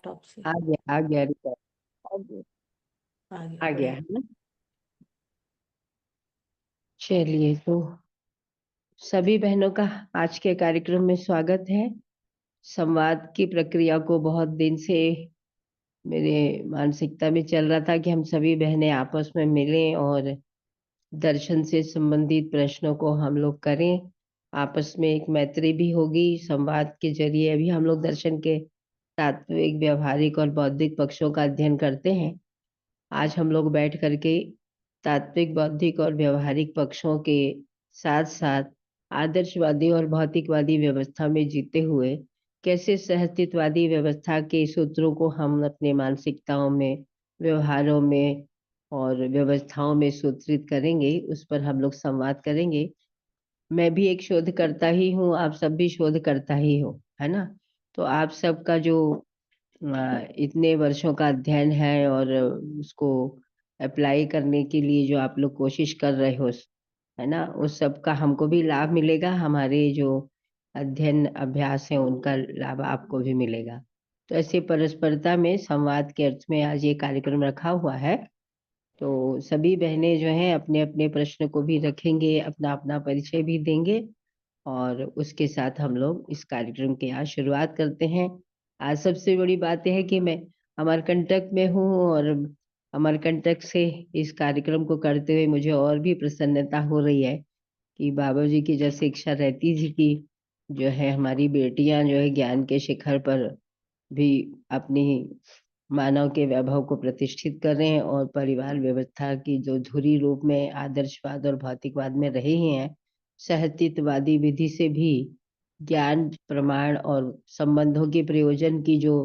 Laptop से। आ गया record. आ गया, आ गया बढ़िया। है ना। चलिए, तो सभी बहनों का आज के कार्यक्रम में स्वागत है। संवाद की प्रक्रिया को बहुत दिन से मेरे मानसिकता में चल रहा था कि हम सभी बहनें आपस में मिलें और दर्शन से संबंधित प्रश्नों को हम लोग करें। आपस में एक मैत्री भी होगी संवाद के जरिए। अभी हम लोग दर्शन के तात्विक, व्यवहारिक और बौद्धिक पक्षों का अध्ययन करते हैं। आज हम लोग बैठ करके तात्विक, बौद्धिक और व्यवहारिक पक्षों के साथ साथ आदर्शवादी और भौतिकवादी व्यवस्था में जीते हुए कैसे सहअस्तित्ववादी व्यवस्था के सूत्रों को हम अपने मानसिकताओं में, व्यवहारों में और व्यवस्थाओं में सूत्रित करेंगे, उस पर हम लोग संवाद करेंगे। मैं भी एक शोधकर्ता ही हूँ, आप सब भी शोधकर्ता ही हो, है ना। तो आप सबका जो इतने वर्षों का अध्ययन है और उसको अप्लाई करने के लिए जो आप लोग कोशिश कर रहे हो, है ना, उस सब का हमको भी लाभ मिलेगा। हमारे जो अध्ययन अभ्यास है उनका लाभ आपको भी मिलेगा। तो ऐसे परस्परता में संवाद के अर्थ में आज ये कार्यक्रम रखा हुआ है। तो सभी बहनें जो हैं अपने अपने प्रश्न को भी रखेंगे, अपना अपना परिचय भी देंगे और उसके साथ हम लोग इस कार्यक्रम की आज शुरुआत करते हैं। आज सबसे बड़ी बात यह है कि मैं अमरकंटक में हूँ और अमरकंटक से इस कार्यक्रम को करते हुए मुझे और भी प्रसन्नता हो रही है कि बाबा जी की जैसे इच्छा रहती थी कि जो है हमारी बेटियां जो है ज्ञान के शिखर पर भी अपनी मानव के वैभव को प्रतिष्ठित कर रहे हैं और परिवार व्यवस्था की जो धुरी रूप में आदर्शवाद और भौतिकवाद में रहे ही हैं, सहअस्तित्ववादी विधि से भी ज्ञान, प्रमाण और संबंधों के प्रयोजन की जो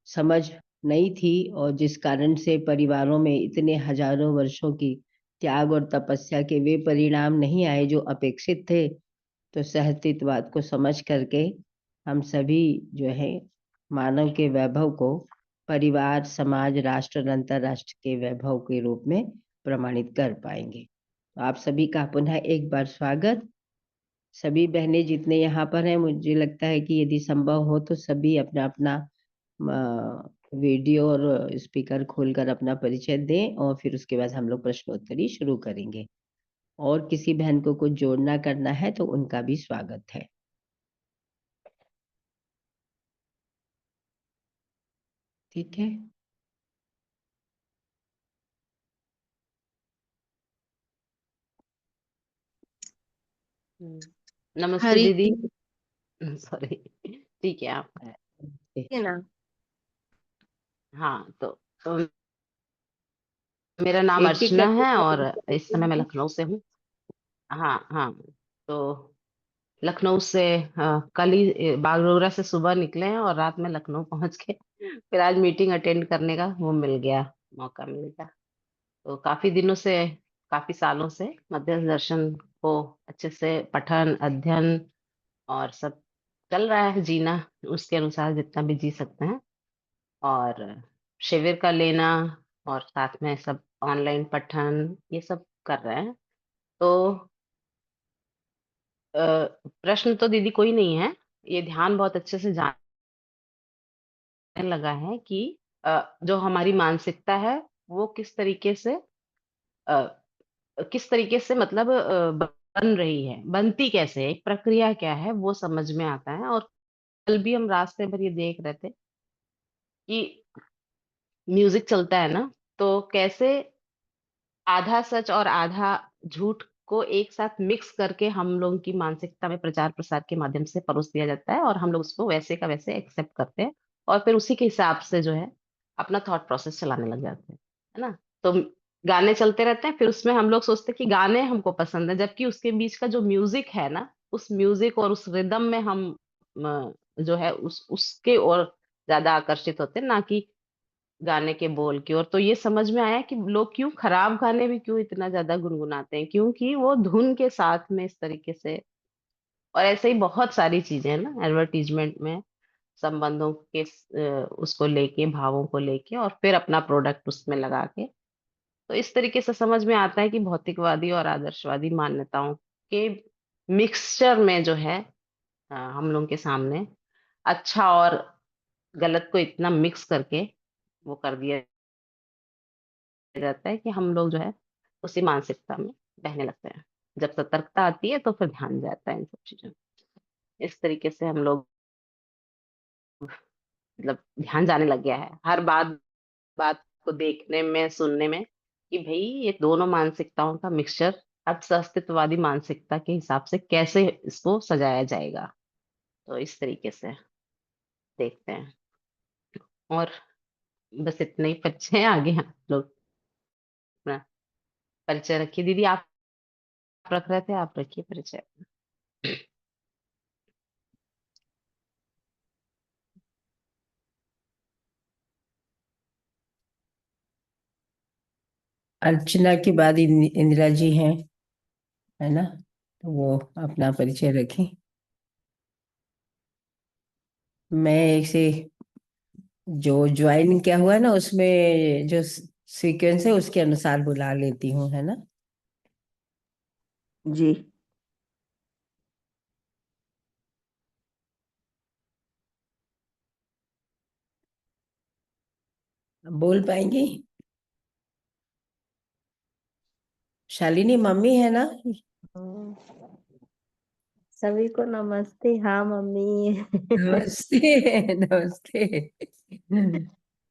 समझ नहीं थी और जिस कारण से परिवारों में इतने हजारों वर्षों की त्याग और तपस्या के वे परिणाम नहीं आए जो अपेक्षित थे। तो सहअस्तित्ववाद को समझ करके हम सभी जो है मानव के वैभव को परिवार, समाज, राष्ट्र और अंतरराष्ट्र के वैभव के रूप में प्रमाणित कर पाएंगे। तो आप सभी का पुनः एक बार स्वागत। सभी बहनें जितने यहाँ पर हैं, मुझे लगता है कि यदि संभव हो तो सभी अपना अपना वीडियो और स्पीकर खोलकर अपना परिचय दें और फिर उसके बाद हम लोग प्रश्नोत्तरी शुरू करेंगे। और किसी बहन को कुछ जोड़ना करना है तो उनका भी स्वागत है। ठीक है। नमस्ते हरी दीदी। सॉरी। ठीक है आप। है ना। हाँ, तो मेरा नाम एक एक अर्चना करके है और परिचय इस समय मैं देंगे। लखनऊ से हूँ। हाँ हाँ। तो लखनऊ से कल ही बागडोगरा से सुबह निकले हैं और रात में लखनऊ पहुंच के फिर आज मीटिंग अटेंड करने का वो मिल गया, मौका मिल गया। तो काफी दिनों से, काफी सालों से मध्यस्थ दर्शन को अच्छे से पठन, अध्ययन और सब चल रहा है, जीना उसके अनुसार जितना भी जी सकते हैं। और शिविर का लेना और साथ में सब ऑनलाइन पठन ये सब कर रहे हैं। तो प्रश्न तो दीदी कोई नहीं है, ये ध्यान बहुत अच्छे से जानने लगा है कि जो हमारी मानसिकता है वो अ, किस तरीके से मतलब बन रही है, बनती कैसे है, एक प्रक्रिया क्या है वो समझ में आता है। और कल भी हम रास्ते भर ये देख रहे थे कि म्यूजिक चलता है ना, तो कैसे आधा सच और आधा झूठ को एक साथ मिक्स करके हम लोगों की मानसिकता में प्रचार प्रसार के माध्यम से परोस दिया जाता है और हम लोग उसको वैसे का वैसे एक्सेप्ट करते हैं और फिर उसी के हिसाब से जो है अपना थॉट प्रोसेस चलाने लग जाते हैं, है ना। तो गाने चलते रहते हैं, फिर उसमें हम लोग सोचते हैं कि गाने हमको पसंद है, जबकि उसके बीच का जो म्यूजिक है ना, उस म्यूजिक और उस रिदम में हम जो है उसके और ज्यादा आकर्षित होते हैं, ना कि गाने के बोल की ओर। तो ये समझ में आया कि लोग क्यों खराब गाने भी क्यों इतना ज्यादा गुनगुनाते हैं, क्योंकि वो धुन के साथ में इस तरीके से। और ऐसे ही बहुत सारी चीजें हैं ना एडवर्टीजमेंट में, संबंधों के उसको लेके, भावों को लेके और फिर अपना प्रोडक्ट उसमें लगा के। तो इस तरीके से समझ में आता है कि भौतिकवादी और आदर्शवादी मान्यताओं के मिक्सचर में जो है हम लोगों के सामने अच्छा और गलत को इतना मिक्स करके वो कर दिया जाता है कि हम लोग जो है उसी मानसिकता में बहने लगते हैं। जब सतर्कता आती है तो फिर ध्यान जाता है इन सब चीजों में। इस तरीके से हम लोग मतलब ध्यान जाने लग गया है हर बात बात को देखने में, सुनने में, कि भाई ये दोनों मानसिकताओं का मिक्सचर अब अस्तित्ववादी मानसिकता के हिसाब से कैसे इसको सजाया जाएगा। तो इस तरीके से देखते हैं। और बस इतने ही परिचय हैं, आगे आप लोग अपना परिचय रखिए। दीदी आप रख रहे थे, आप रखिए परिचय। अर्चना के बाद इंदिरा जी हैं, है ना? तो वो अपना परिचय रखें। मैं एक से जो ज्वाइन किया हुआ है ना, उसमें जो सीक्वेंस है उसके अनुसार बुला लेती हूँ, है ना? जी। बोल पाएंगी? शालिनी मम्मी है ना? हाँ, सभी को नमस्ते। हाँ मम्मी। नमस्ते। नमस्ते।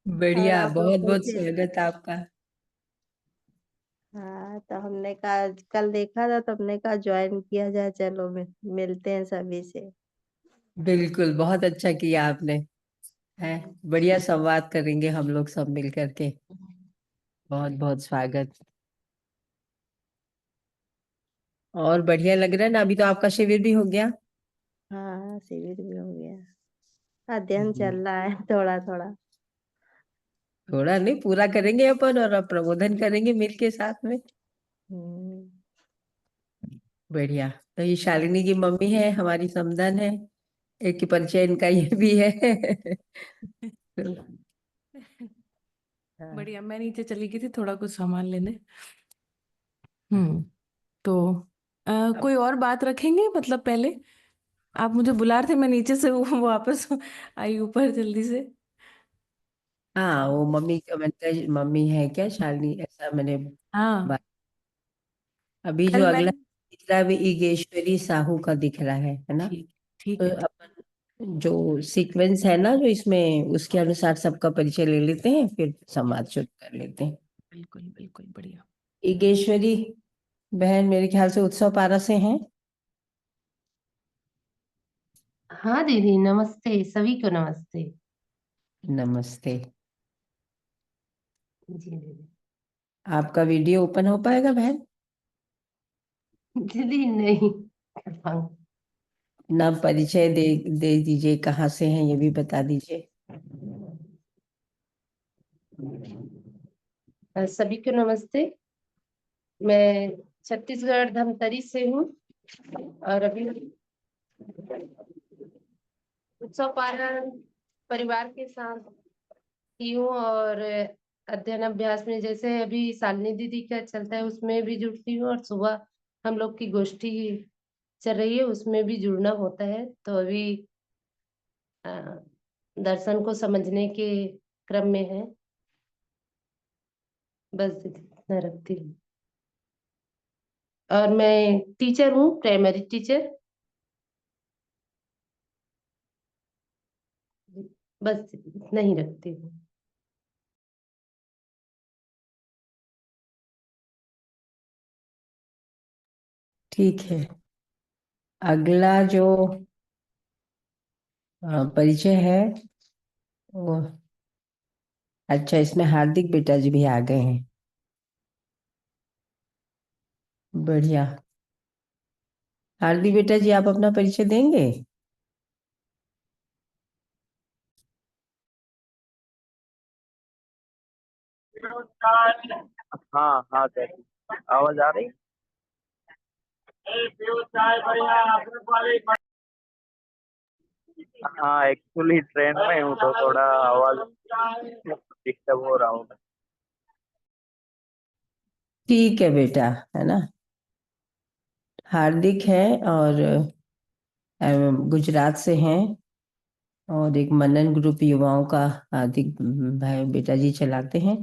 और बढ़िया, आप लोग बहुत बहुत कैसे हैं? स्वागत आपका। हाँ, तो हमने कहा कल देखा था, तो हमने कहा ज्वाइन किया जाए, चलो मिलते हैं सभी से। बिल्कुल, बहुत अच्छा किया आपने। है, बढ़िया संवाद करेंगे हम लोग सब मिल करके। बहुत बहुत स्वागत। और बढ़िया लग रहा है ना? अभी तो आपका शिविर भी हो गया। हाँ, शिविर भी हो गया। अध्ययन हम्म, चल रहा है थोड़ा थोड़ा। थोड़ा नहीं, पूरा करेंगे अपन और अब प्रबोधन करेंगे मिल के साथ में। हम्म। बढ़िया। तो ये शालिनी की मम्मी है, हमारी समधन है। एक की परिचय इनका ये भी है। तो, हाँ। बढ़िया। मैं नीचे चली गई थी थोड़ा कुछ सामान लेने। तो अब कोई और बात रखेंगे? मतलब पहले आप मुझे बुला रहे थे, मैं नीचे से वापस आई ऊपर जल्दी से। हाँ, वो मम्मी का मैंने मम्मी है क्या शालिनी, ऐसा मैंने हाँ, बात। अभी जो कल अगला मैंने। दिख रहा है वो ईगेश्वरी साहू का दिख रहा है ना? ठीक, ठीक तो है। अपन जो सीक्वेंस है ना जो इसमें, उसके अनुसार सबका परिचय ले लेते हैं, फिर संवाद शुरू कर लेते हैं। बिल्कुल बिल्कुल, बढ़िया। ईगेश्वरी बहन मेरे ख्याल से उत्सव पारा से हैं। हाँ दीदी, नमस्ते। सभी को नमस्ते। नमस्ते। जी दीदी। आपका वीडियो ओपन हो पाएगा बहन? दीदी नहीं कर पाऊंगी। अपना परिचय दे दे दीजिए, कहाँ से हैं ये भी बता दीजिए। सभी को नमस्ते। मैं छत्तीसगढ़ धमतरी से हूँ और अभी उत्सव पारण परिवार के साथ की हूँ। और अध्ययन अभ्यास में जैसे अभी शालिनी दीदी का चलता है उसमें भी जुड़ती हूँ, और सुबह हम लोग की गोष्ठी चल रही है उसमें भी जुड़ना होता है। तो अभी अ, दर्शन को समझने के क्रम में है। बस इतना रखती हूँ। और मैं टीचर हूँ, प्राइमरी टीचर। बस इतना ही रखती हूँ। ठीक है। अगला जो परिचय है वो, अच्छा, इसमें हार्दिक बेटा जी भी आ गए हैं। बढ़िया। हार्दिक बेटा जी, आप अपना परिचय देंगे? हाँ हाँ सर, आवाज आ रही। हाँ एक्चुअली ट्रेन में हूँ तो थोड़ा आवाज डिस्टर्ब हो रहा हूँ। ठीक है बेटा, है ना? हार्दिक है और गुजरात से हैं और एक मनन ग्रुप युवाओं का हार्दिक भाई बेटा जी चलाते हैं।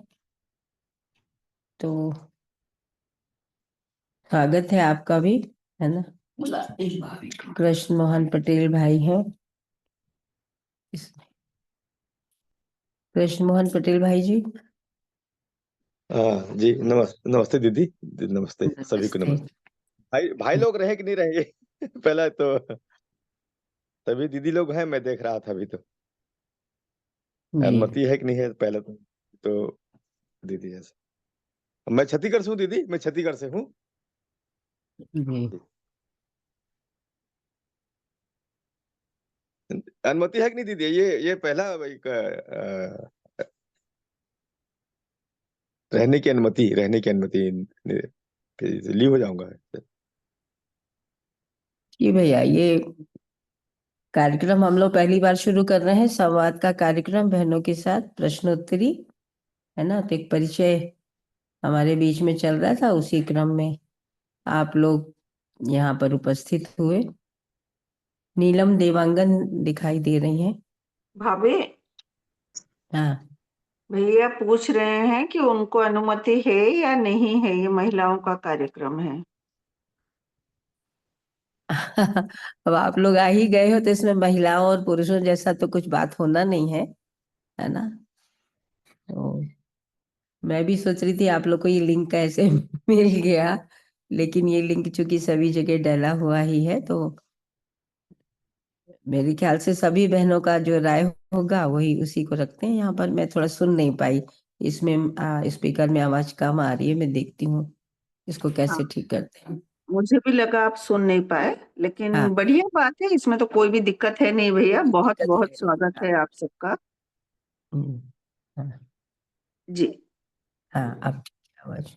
तो स्वागत है आपका भी, है ना। कृष्ण मोहन पटेल भाई हैं। कृष्ण मोहन पटेल भाई जी, हाँ जी, नमस्ते दीदी। नमस्ते सभी को, नमस्ते। नमस्ते। भाई भाई लोग रहे कि नहीं रहे पहले तो सभी दीदी लोग हैं, मैं देख रहा था अभी तो। जी अनुमति है कि नहीं है पहले तो दीदी है। मैं छत्तीसगढ़ से हूँ दीदी, मैं छत्तीसगढ़ से हूँ। जी अनुमति है कि नहीं दीदी? ये पहला एक रहने की अनुमति ली हो जाऊंगा। जी भैया, ये कार्यक्रम हम लोग पहली बार शुरू कर रहे हैं, संवाद का कार्यक्रम बहनों के साथ प्रश्नोत्तरी, है ना। तो एक परिचय हमारे बीच में चल रहा था, उसी क्रम में आप लोग यहाँ पर उपस्थित हुए। नीलम देवांगन दिखाई दे रही हैं। भाभी, हाँ भैया पूछ रहे हैं कि उनको अनुमति है या नहीं है, ये महिलाओं का कार्यक्रम है। अब आप लोग आ ही गए हो तो इसमें महिलाओं और पुरुषों जैसा तो कुछ बात होना नहीं है ना। तो मैं भी सोच रही थी आप लोग को ये लिंक कैसे मिल गया, लेकिन ये लिंक चूंकि सभी जगह डला हुआ ही है, तो मेरे ख्याल से सभी बहनों का जो राय होगा वही उसी को रखते हैं यहाँ पर। मैं थोड़ा सुन नहीं पाई, इसमें स्पीकर में आवाज कम आ रही है, मैं देखती हूँ इसको हाँ, कैसे ठीक करते हैं। मुझे भी लगा आप सुन नहीं पाए, लेकिन हाँ, बढ़िया बात है, इसमें तो कोई भी दिक्कत है नहीं भैया। कोई बहुत दिक्कत बहुत है नहीं। स्वागत है आप सबका। हम्म, हाँ जी हाँ, अब ठीक है आवाज। जी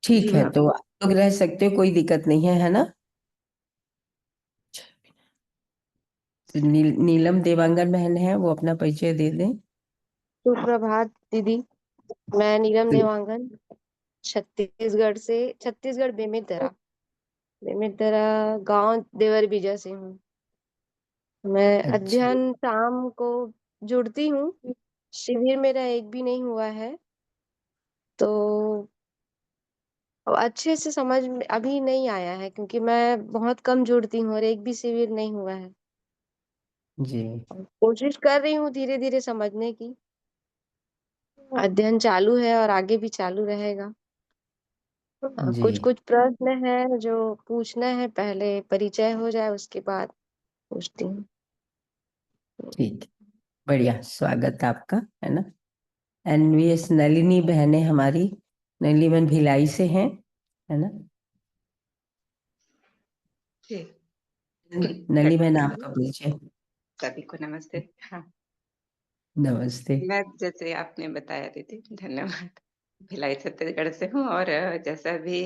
ठीक है, भाभी। तो आप लोग रह सकते हो, कोई दिक्कत नहीं है ना। तो नीलम देवांगन बहन है, वो अपना परिचय दे दें। सुप्रभात दीदी, मैं नीलम देवांगन छत्तीसगढ़ बेमेतरा गांव देवरबीजा से हूँ। मैं अच्छा अध्ययन शाम को जुड़ती हूँ। शिविर मेरा एक भी नहीं हुआ है, तो अच्छे से समझ में अभी नहीं आया है, क्योंकि मैं बहुत कम जुड़ती हूँ और एक भी शिविर नहीं हुआ है। जी कोशिश कर रही हूँ धीरे धीरे समझने की। अध्ययन चालू है और आगे भी चालू रहेगा। जी, कुछ कुछ प्रश्न है जो पूछना है, पहले परिचय हो जाए उसके बाद पूछती हूँ। ठीक, बढ़िया, स्वागत आपका, है ना। एनवीएस नलिनी बहनें हमारी नलीमन भिलाई से हैं, है ना। जी, नली बहन, छत्तीसगढ़ आपका परिचय। सभी को नमस्ते। हाँ, नमस्ते। मैं जैसे आपने बताया दीदी, धन्यवाद। भिलाई छत्तीसगढ़ से हूँ और जैसा भी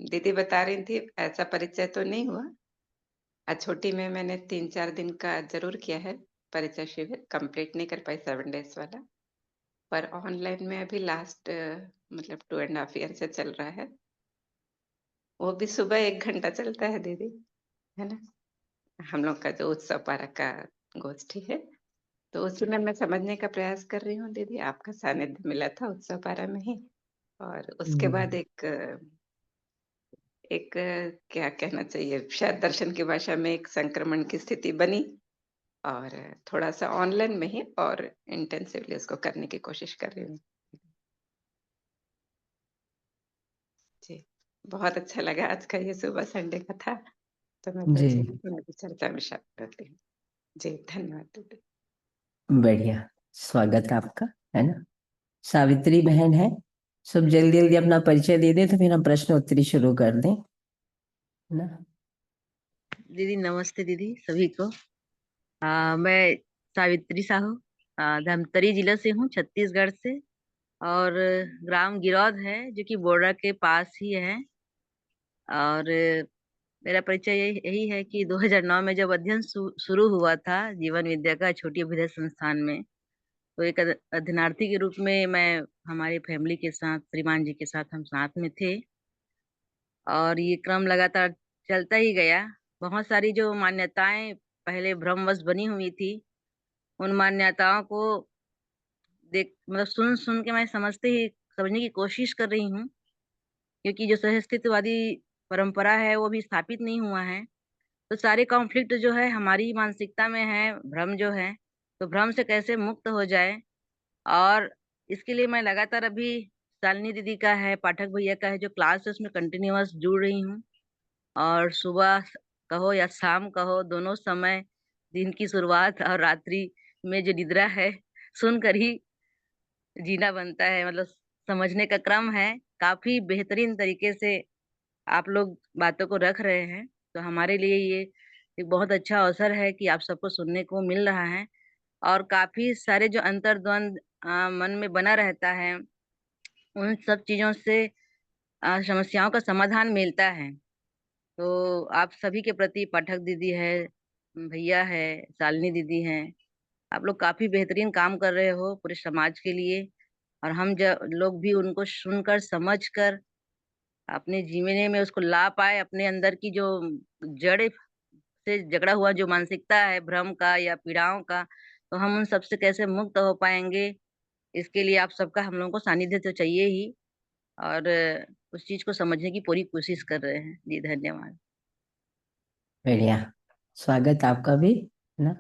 दीदी बता रही थी, ऐसा परिचय तो नहीं हुआ। छोटी में मैंने 3-4 दिन का जरूर किया है परिचय शिविर, कंप्लीट नहीं कर पाई 7 डेज वाला। पर ऑनलाइन में अभी लास्ट मतलब 2.5 ईयर से चल रहा है। वो भी सुबह 1 घंटा चलता है दीदी, है ना। हम लोग का जो उत्सव पारक का गोष्ठी है, तो उसी में मैं समझने का प्रयास कर रही हूँ दीदी। आपका सानिध्य मिला था उत्सव पारा में ही, और उसके बाद एक क्या कहना चाहिए, शायद दर्शन की भाषा में एक संक्रमण की स्थिति बनी, और थोड़ा सा ऑनलाइन में ही और इंटेंसिवली उसको करने की कोशिश कर रही हूँ। जी, बहुत अच्छा लगा आज का ये सुबह संडे का था, तो मैं जी सोची मैं भी चर्चा में शामिल होती हूँ। जी, धन्यवाद दीदी। बढ़िया, स्वागत आपका, है ना। सावित्री बहन है, सब जल्दी जल्दी अपना परिचय दे दें तो फिर हम प्रश्नोत्तरी शुरू कर दें, है ना। दीदी नमस्ते दीदी सभी को। मैं सावित्री साहू धमतरी जिला से हूँ, छत्तीसगढ़ से। और ग्राम गिरौद है जो कि बॉर्डर के पास ही है। और मेरा परिचय यही है कि 2009 में जब अध्ययन शुरू हुआ था जीवन विद्या का छोटी विद्या संस्थान में, तो एक अध्ययनार्थी के रूप में मैं हमारी फैमिली के साथ, श्रीमान जी के साथ हम साथ में थे। और ये क्रम लगातार चलता ही गया। बहुत सारी जो मान्यताएं पहले भ्रमवश बनी हुई थी, उन मान्यताओं को देख मतलब सुन सुन के मैं समझने की कोशिश कर रही हूँ, क्योंकि जो सहअस्तित्ववादी परंपरा है वो भी स्थापित नहीं हुआ है। तो सारे कॉन्फ्लिक्ट जो है हमारी मानसिकता में है, भ्रम जो है, तो भ्रम से कैसे मुक्त हो जाए। और इसके लिए मैं लगातार अभी शालिनी दीदी का है, पाठक भैया का है जो क्लास है उसमें कंटिन्यूअस जुड़ रही हूँ। और सुबह कहो या शाम कहो, दोनों समय दिन की शुरुआत और रात्रि में जो निद्रा है सुनकर ही जीना बनता है, मतलब समझने का क्रम है। काफी बेहतरीन तरीके से आप लोग बातों को रख रहे हैं, तो हमारे लिए ये एक बहुत अच्छा अवसर है कि आप सबको सुनने को मिल रहा है। और काफी सारे जो अंतर्द्वंद मन में बना रहता है, उन सब चीजों से समस्याओं का समाधान मिलता है। तो आप सभी के प्रति पाठक दीदी है, भैया है, शालिनी दीदी हैं, आप लोग काफी बेहतरीन काम कर रहे हो पूरे समाज के लिए। और हम लोग भी उनको सुनकर समझकर अपने जीवने में उसको ला पाए, अपने अंदर की जो जड़ से झगड़ा हुआ जो मानसिकता है भ्रम का या पीड़ाओं का, तो हम उन सब से कैसे मुक्त हो पाएंगे, इसके लिए आप सबका हम लोगों को सानिध्य तो चाहिए ही। और उस चीज को समझने की पूरी कोशिश कर रहे हैं जी। धन्यवाद। बढ़िया, स्वागत आपका भी, है ना।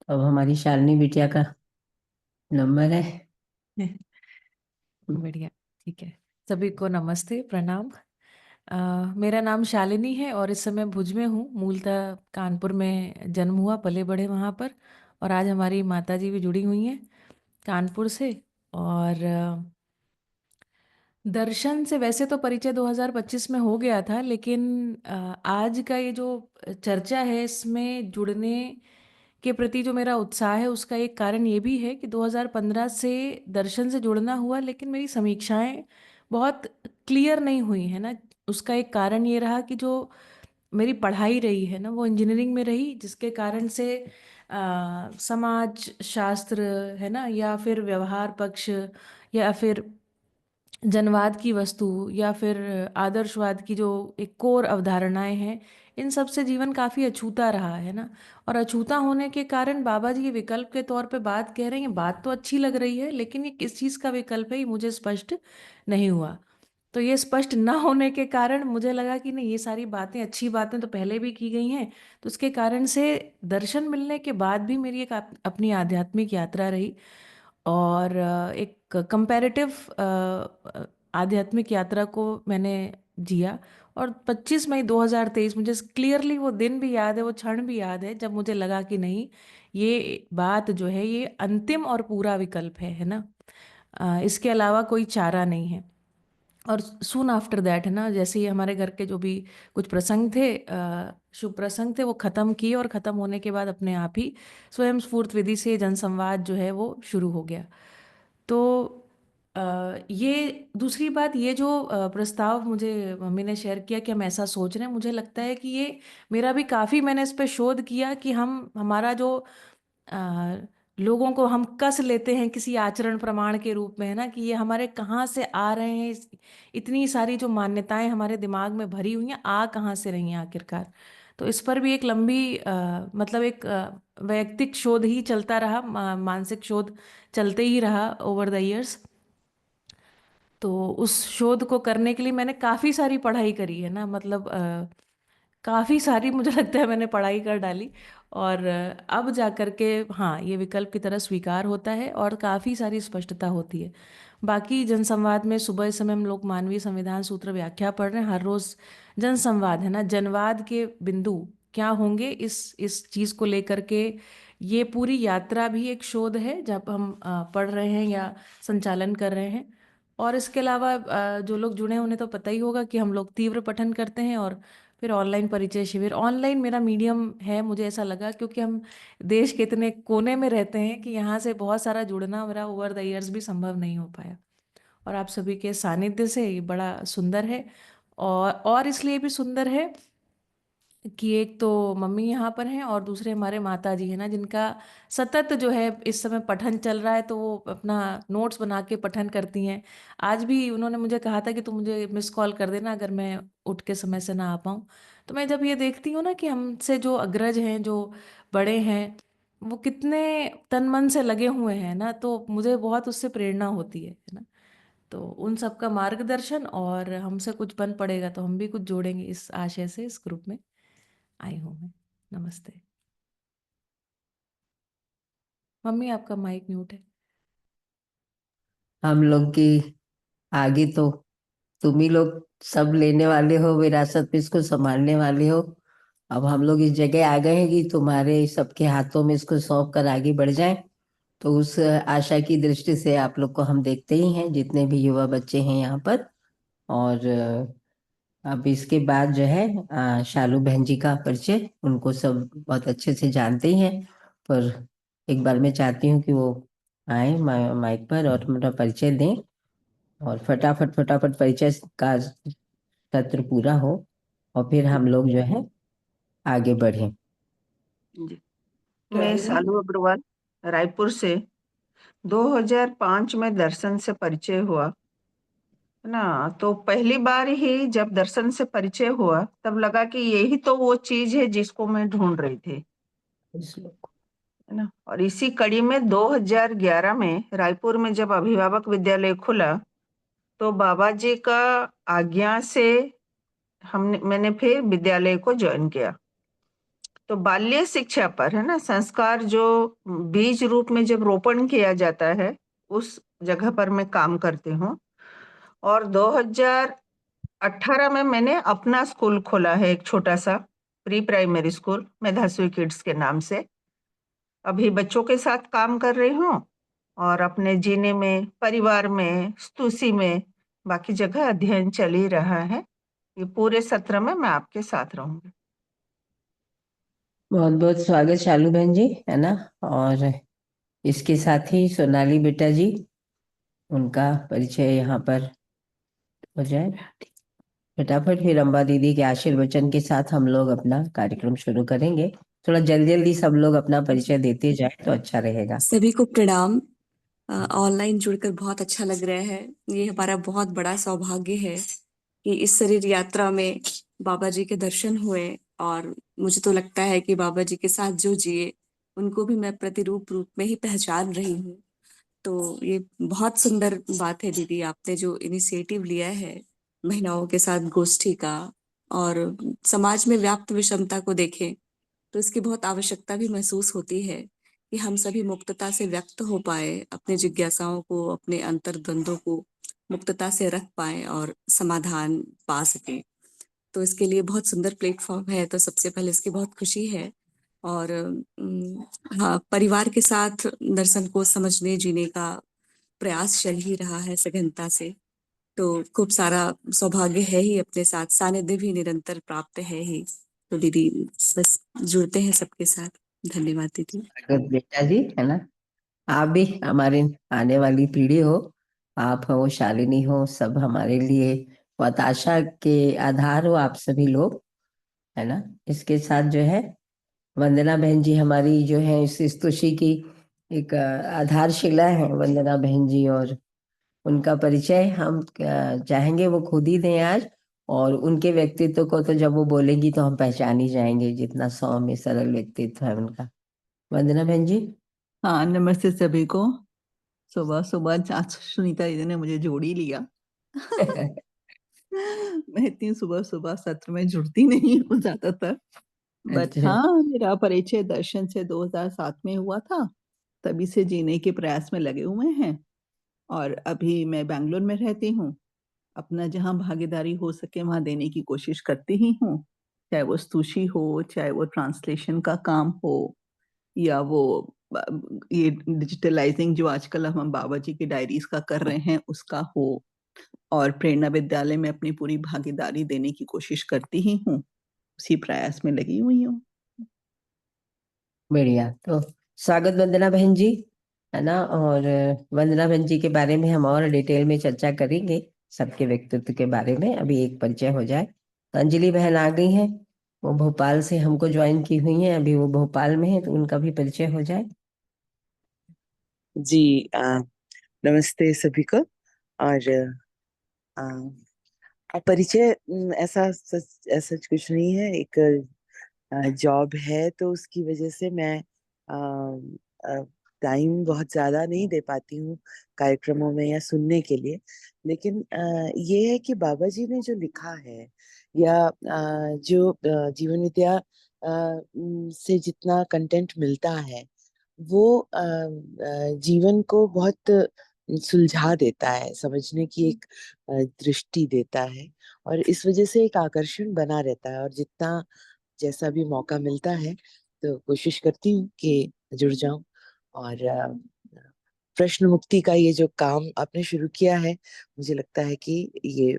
अब हमारी शालिनी बिटिया का नंबर है। बढ़िया, ठीक है। सभी को नमस्ते, प्रणाम। मेरा नाम शालिनी है और इस समय भुज में हूँ। मूलतः कानपुर में जन्म हुआ, पले बढ़े वहाँ पर। और आज हमारी माताजी भी जुड़ी हुई हैं कानपुर से। और दर्शन से वैसे तो परिचय 2025 में हो गया था, लेकिन आज का ये जो चर्चा है इसमें जुड़ने के प्रति जो मेरा उत्साह है उसका एक कारण ये भी है कि 2015 से दर्शन से जुड़ना हुआ, लेकिन मेरी समीक्षाएं बहुत क्लियर नहीं हुई है ना। उसका एक कारण ये रहा कि जो मेरी पढ़ाई रही है ना वो इंजीनियरिंग में रही, जिसके कारण से समाज शास्त्र है ना, या फिर व्यवहार पक्ष, या फिर जनवाद की वस्तु, या फिर आदर्शवाद की जो एक कोर अवधारणाएं हैं, इन सब से जीवन काफ़ी अछूता रहा है ना। और अछूता होने के कारण बाबा जी ये विकल्प के तौर पे बात कह रहे हैं, बात तो अच्छी लग रही है, लेकिन ये किस चीज़ का विकल्प है ये मुझे स्पष्ट नहीं हुआ। तो ये स्पष्ट ना होने के कारण मुझे लगा कि नहीं, ये सारी बातें, अच्छी बातें तो पहले भी की गई हैं। तो उसके कारण से दर्शन मिलने के बाद भी मेरी एक अपनी आध्यात्मिक यात्रा रही। और एक कंपैरेटिव आध्यात्मिक यात्रा को मैंने जिया। और 25 मई 2023, मुझे क्लियरली वो दिन भी याद है, वो क्षण भी याद है जब मुझे लगा कि नहीं, ये बात जो है ये अंतिम और पूरा विकल्प है ना। इसके अलावा कोई चारा नहीं है। और सून आफ्टर दैट है ना, जैसे ही हमारे घर के जो भी कुछ प्रसंग थे, शुभ प्रसंग थे, वो ख़त्म किए, और ख़त्म होने के बाद अपने आप ही स्वयं स्फूर्त विधि से जनसंवाद जो है वो शुरू हो गया। तो ये दूसरी बात, ये जो प्रस्ताव मुझे मम्मी ने शेयर किया कि हम ऐसा सोच रहे हैं, मुझे लगता है कि ये मेरा भी काफ़ी, मैंने इस पे शोध किया कि हमारा जो अ, लोगों को हम कस लेते हैं किसी आचरण प्रमाण के रूप में, है ना, कि ये हमारे कहाँ से आ रहे हैं। इतनी सारी जो मान्यताएं हमारे दिमाग में भरी हुई हैं, आ कहाँ से रही हैं आखिरकार। तो इस पर भी एक लंबी मतलब एक वैयक्तिक शोध ही चलता रहा, मानसिक शोध चलते ही रहा ओवर द इयर्स। तो उस शोध को करने के लिए मैंने काफ़ी सारी पढ़ाई करी है ना, मतलब काफ़ी सारी मुझे लगता है मैंने पढ़ाई कर डाली। और अब जा कर के हाँ, ये विकल्प की तरह स्वीकार होता है और काफ़ी सारी स्पष्टता होती है। बाकी जनसंवाद में सुबह इस समय हम लोग मानवीय संविधान सूत्र व्याख्या पढ़ रहे हैं, हर रोज़ जनसंवाद है ना, जनवाद के बिंदु क्या होंगे इस चीज़ को लेकर के। ये पूरी यात्रा भी एक शोध है जब हम पढ़ रहे हैं या संचालन कर रहे हैं। और इसके अलावा जो लोग जुड़े हैं उन्हें तो पता ही होगा कि हम लोग तीव्र पठन करते हैं, और फिर ऑनलाइन परिचय शिविर। ऑनलाइन मेरा मीडियम है, मुझे ऐसा लगा, क्योंकि हम देश के इतने कोने में रहते हैं कि यहाँ से बहुत सारा जुड़ना मेरा ओवर द इयर्स भी संभव नहीं हो पाया। और आप सभी के सानिध्य से ये बड़ा सुंदर है। और इसलिए भी सुंदर है कि एक तो मम्मी यहाँ पर हैं और दूसरे हमारे माता जी हैं ना, जिनका सतत जो है इस समय पठन चल रहा है, तो वो अपना नोट्स बना के पठन करती हैं। आज भी उन्होंने मुझे कहा था कि तू मुझे मिस कॉल कर देना अगर मैं उठ के समय से ना आ पाऊँ। तो मैं जब ये देखती हूँ ना कि हमसे जो अग्रज हैं, जो बड़े हैं, वो कितने तन मन से लगे हुए हैं ना, तो मुझे बहुत उससे प्रेरणा होती है ना। तो उन सबका मार्गदर्शन, और हमसे कुछ बन पड़ेगा तो हम भी कुछ जोड़ेंगे इस आशय से इस ग्रुप में आई हूँ मैं। नमस्ते। मम्मी आपका माइक म्यूट है। हम लोग की आगे तो तुम ही लोग सब लेने वाले हो, विरासत में इसको संभालने वाले हो। अब हम लोग इस जगह आ गए हैं कि तुम्हारे सबके हाथों में इसको सौंप कर आगे बढ़ जाएं। तो उस आशा की दृष्टि से आप लोग को हम देखते ही हैं, जितने भी युवा बच्चे हैं यहाँ पर। और अब इसके बाद जो है शालू बहन जी का परिचय, उनको सब बहुत अच्छे से जानते ही हैं, पर एक बार मैं चाहती हूँ कि वो आए माइक पर और मेरा परिचय दें, और फटाफट फटाफट परिचय का सत्र पूरा हो और फिर हम लोग जो है आगे बढ़े। जी, मैं शालू अग्रवाल रायपुर से 2005 में दर्शन से परिचय हुआ है ना। तो पहली बार ही जब दर्शन से परिचय हुआ तब लगा कि यही तो वो चीज है जिसको मैं ढूंढ रही थी, है ना। और इसी कड़ी में 2011 में रायपुर में जब अभिभावक विद्यालय खुला तो बाबा जी का आज्ञा से मैंने फिर विद्यालय को ज्वाइन किया। तो बाल्य शिक्षा पर, है ना, संस्कार जो बीज रूप में जब रोपण किया जाता है उस जगह पर मैं काम करती हूँ। और 2018 में मैंने अपना स्कूल खोला है, एक छोटा सा प्री प्राइमरी स्कूल, मेधाश्री किड्स के नाम से। अभी बच्चों के साथ काम कर रही हूँ और अपने जीने में, परिवार में, स्तुति में, बाकी जगह अध्ययन चल ही रहा है। ये पूरे सत्र में मैं आपके साथ रहूंगी। बहुत बहुत स्वागत शालू बहन जी, है ना। और इसके साथ ही सोनाली बेटा जी, उनका परिचय यहाँ पर हो जाए फटाफट, फिर अम्बा दीदी के आशीर्वचन के साथ हम लोग अपना कार्यक्रम शुरू करेंगे। थोड़ा जल्दी जल्दी सब लोग अपना परिचय देते जाए तो अच्छा रहेगा। सभी को प्रणाम। ऑनलाइन जुड़कर बहुत अच्छा लग रहा है। ये हमारा बहुत बड़ा सौभाग्य है कि इस शरीर यात्रा में बाबा जी के दर्शन हुए, और मुझे तो लगता है कि बाबा जी के साथ जो जिए उनको भी मैं प्रतिरूप रूप में ही पहचान रही हूँ। तो ये बहुत सुंदर बात है दीदी, आपने जो इनिशिएटिव लिया है महिलाओं के साथ गोष्ठी का, और समाज में व्याप्त विषमता को देखें तो इसकी बहुत आवश्यकता भी महसूस होती है कि हम सभी मुक्तता से व्यक्त हो पाए, अपने जिज्ञासाओं को, अपने अंतर्द्वंदों को मुक्तता से रख पाए और समाधान पा सके। तो इसके लिए बहुत सुंदर प्लेटफॉर्म है, तो सबसे पहले इसकी बहुत खुशी है। और हाँ, परिवार के साथ दर्शन को समझने जीने का प्रयास चल ही रहा है सघनता से। तो खूब सारा सौभाग्य है ही, अपने साथ सानिध्य भी निरंतर प्राप्त है ही। तो दीदी बस जुड़ते हैं सबके साथ। धन्यवाद दीदी। स्वागत बेटा जी, है ना। आप भी हमारे आने वाली पीढ़ी हो, आप हो, शालिनी हो, सब हमारे लिए बहुत आशा के आधार हो आप सभी लोग, है ना। इसके साथ जो है वंदना बहन जी हमारी जो है इस स्तुति की एक आधारशिला है, वंदना बहन जी, और उनका परिचय हम चाहेंगे वो खुद ही दें आज। और उनके व्यक्तित्व को तो जब वो बोलेंगी तो हम पहचान ही जाएंगे, जितना सौम्य सरल व्यक्तित्व है उनका। वंदना बहन जी। हाँ, नमस्ते सभी को। सुबह सुबह आज सुनीता दीदी ने मुझे जोड़ ही लिया। मैं इतनी सुबह सुबह सत्र में जुड़ती नहीं हूँ ज्यादातर, बट हाँ, मेरा परिचय दर्शन से 2007 में हुआ था। तभी से जीने के प्रयास में लगे हुए हैं, और अभी मैं बैंगलोर में रहती हूँ। अपना जहाँ भागीदारी हो सके वहाँ देने की कोशिश करती ही हूँ, चाहे वो स्तुति हो, चाहे वो ट्रांसलेशन का काम हो, या वो ये डिजिटलाइजिंग जो आजकल हम बाबा जी की डायरीज का कर रहे हैं उसका हो, और प्रेरणा विद्यालय में अपनी पूरी भागीदारी देने की कोशिश करती ही हूँ, उसी प्रयास में लगी हुई हूँ। बढ़िया। तो स्वागत वंदना बहन जी, है ना। और वंदना बहन जी के बारे में हम और डिटेल में चर्चा करेंगे, सबके व्यक्तित्व के बारे में। अभी एक परिचय हो जाए। तो अंजलि बहन आ गई हैं, वो भोपाल से हमको ज्वाइन की हुई हैं, अभी वो भोपाल में है, तो उनका भी परिचय हो जाए। जी नमस्ते सभी को। और परिचय ऐसा कुछ नहीं है। एक जॉब है तो उसकी वजह से मैं टाइम बहुत ज्यादा नहीं दे पाती हूँ कार्यक्रमों में या सुनने के लिए। लेकिन ये है कि बाबा जी ने जो लिखा है या जो जीवन विद्या से जितना कंटेंट मिलता है वो जीवन को बहुत सुलझा देता है, समझने की एक दृष्टि देता है, और इस वजह से एक आकर्षण बना रहता है। और जितना जैसा भी मौका मिलता है तो कोशिश करती हूँ कि जुड़ जाऊं। और प्रश्न मुक्ति का ये जो काम आपने शुरू किया है, मुझे लगता है कि ये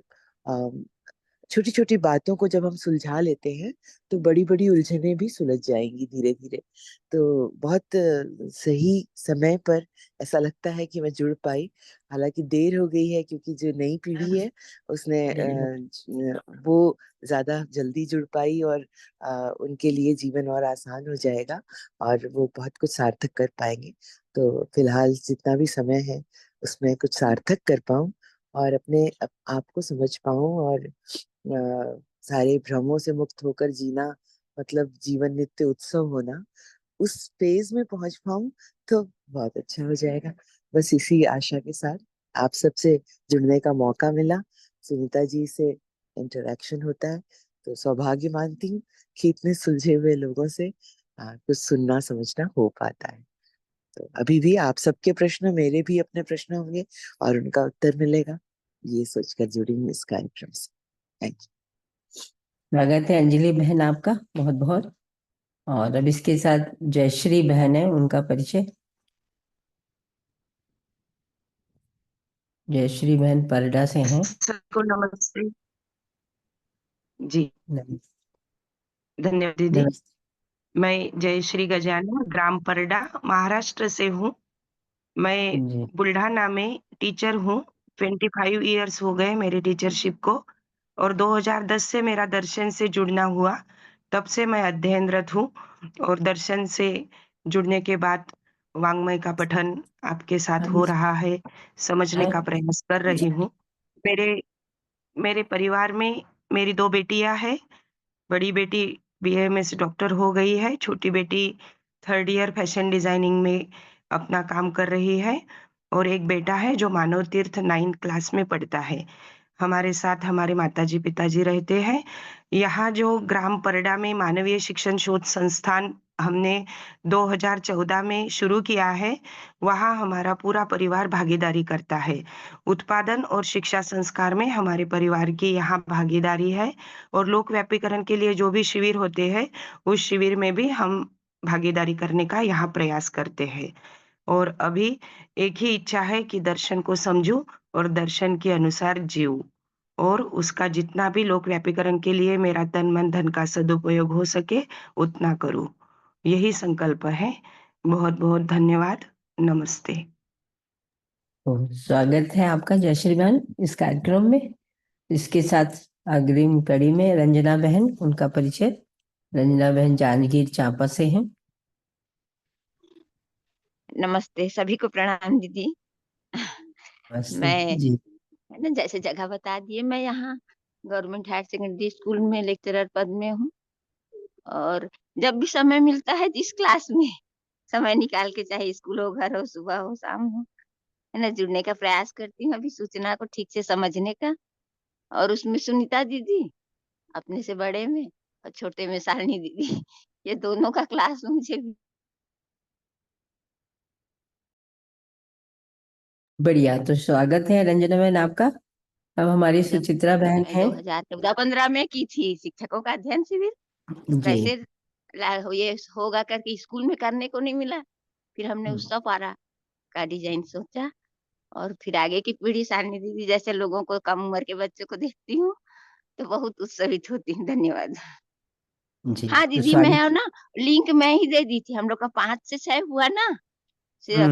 छोटी छोटी बातों को जब हम सुलझा लेते हैं तो बड़ी बड़ी उलझनें भी सुलझ जाएंगी धीरे धीरे। तो बहुत सही समय पर ऐसा लगता है कि मैं जुड़ पाई। हालांकि देर हो गई है क्योंकि जो नई पीढ़ी है उसने वो ज्यादा जल्दी जुड़ पाई, और उनके लिए जीवन और आसान हो जाएगा और वो बहुत कुछ सार्थक कर पाएंगे। तो फिलहाल जितना भी समय है उसमें कुछ सार्थक कर पाऊं और अपने आप को समझ पाऊं, और सारे भ्रमों से मुक्त होकर जीना, मतलब जीवन नित्य उत्सव होना, उस फेज में पहुंच पाऊं तो बहुत अच्छा हो जाएगा। बस इसी आशा के साथ आप सबसे जुड़ने का मौका मिला, सुनीता जी से इंटरेक्शन होता है, तो सौभाग्य मानती हूँ कि इतने सुलझे हुए लोगों से कुछ सुनना समझना हो पाता है। तो अभी भी आप सबके प्रश्न, मेरे भी अपने प्रश्न होंगे और उनका उत्तर मिलेगा, ये सोचकर जुड़ी हूँ इस कार्यक्रम से। Thank you. स्वागत है अंजलि बहन आपका बहुत बहुत। और अब इसके साथ जयश्री बहन है, उनका परिचय। जयश्री बहन परडा से हैं। सबको नमस्ते जी। नमस्ते। धन्यवाद दीदी। मैं जयश्री गजानी, ग्राम परडा, महाराष्ट्र से हूँ। मैं बुल्ढाना में टीचर हूँ। 25 इयर्स हो गए मेरे टीचरशिप को, और 2010 से मेरा दर्शन से जुड़ना हुआ। तब से मैं अध्ययनरत हूँ, और दर्शन से जुड़ने के बाद वाङ्मय का पठन आपके साथ हो रहा है, समझने का प्रयास कर रही हूँ। मेरे परिवार में मेरी 2 बेटियां हैं। बड़ी बेटी बीएमएस डॉक्टर हो गई है, छोटी बेटी 3rd ईयर फैशन डिजाइनिंग में अपना काम कर रही है, और एक बेटा है जो मानव तीर्थ 9th क्लास में पढ़ता है। हमारे साथ हमारे माताजी पिताजी रहते हैं। यहाँ जो ग्राम परडा में मानवीय शिक्षण शोध संस्थान हमने 2014 में शुरू किया है, वहाँ हमारा पूरा परिवार भागीदारी करता है। उत्पादन और शिक्षा संस्कार में हमारे परिवार की यहाँ भागीदारी है, और लोक व्यापीकरण के लिए जो भी शिविर होते हैं उस शिविर में भी हम भागीदारी करने का यहाँ प्रयास करते हैं। और अभी एक ही इच्छा है कि दर्शन को समझूं और दर्शन के अनुसार जीऊं, और उसका जितना भी लोक व्यापीकरण के लिए मेरा तन मन धन का सदुपयोग हो सके उतना करूं, यही संकल्प है। बहुत बहुत धन्यवाद। नमस्ते। स्वागत है आपका जयश्री बहन इस कार्यक्रम में। इसके साथ अग्रिम कड़ी में रंजना बहन, उनका परिचय। रंजना बहन जांजगीर चांपा से हैं। नमस्ते, सभी को प्रणाम दीदी। मैं जी। है ना, जैसे जगह बता दिए, मैं यहाँ गवर्नमेंट हायर सेकेंडरी स्कूल में लेक्चरर पद में हूँ, और जब भी समय मिलता है जिस क्लास में समय निकाल के, चाहे स्कूल हो, घर हो, सुबह हो, शाम हो, है ना, जुड़ने का प्रयास करती हूँ अभी सूचना को ठीक से समझने का। और उसमें सुनीता दीदी अपने से बड़े में, और छोटे में शालिनी दीदी, ये दोनों का क्लास मुझे बढ़िया, तो स्वागत है रंजना बहन आपका। अब हमारी सुचित्रा बहन है। 2014-15 में की थी शिक्षकों का अध्ययन शिविर। जी। वैसे ये होगा करके स्कूल में करने को नहीं मिला, फिर हमने उत्सव पारा का डिजाइन सोचा, और फिर आगे की पीढ़ी शालिनी दीदी जैसे लोगों को, कम उम्र के बच्चों को देखती हूँ तो बहुत उत्साहित होती हूँ। धन्यवाद। जी, हाँ तो दीदी, मैं स्वागत। ना लिंक मैं ही दे दी थी। हम लोग का 5 से 6 हुआ ना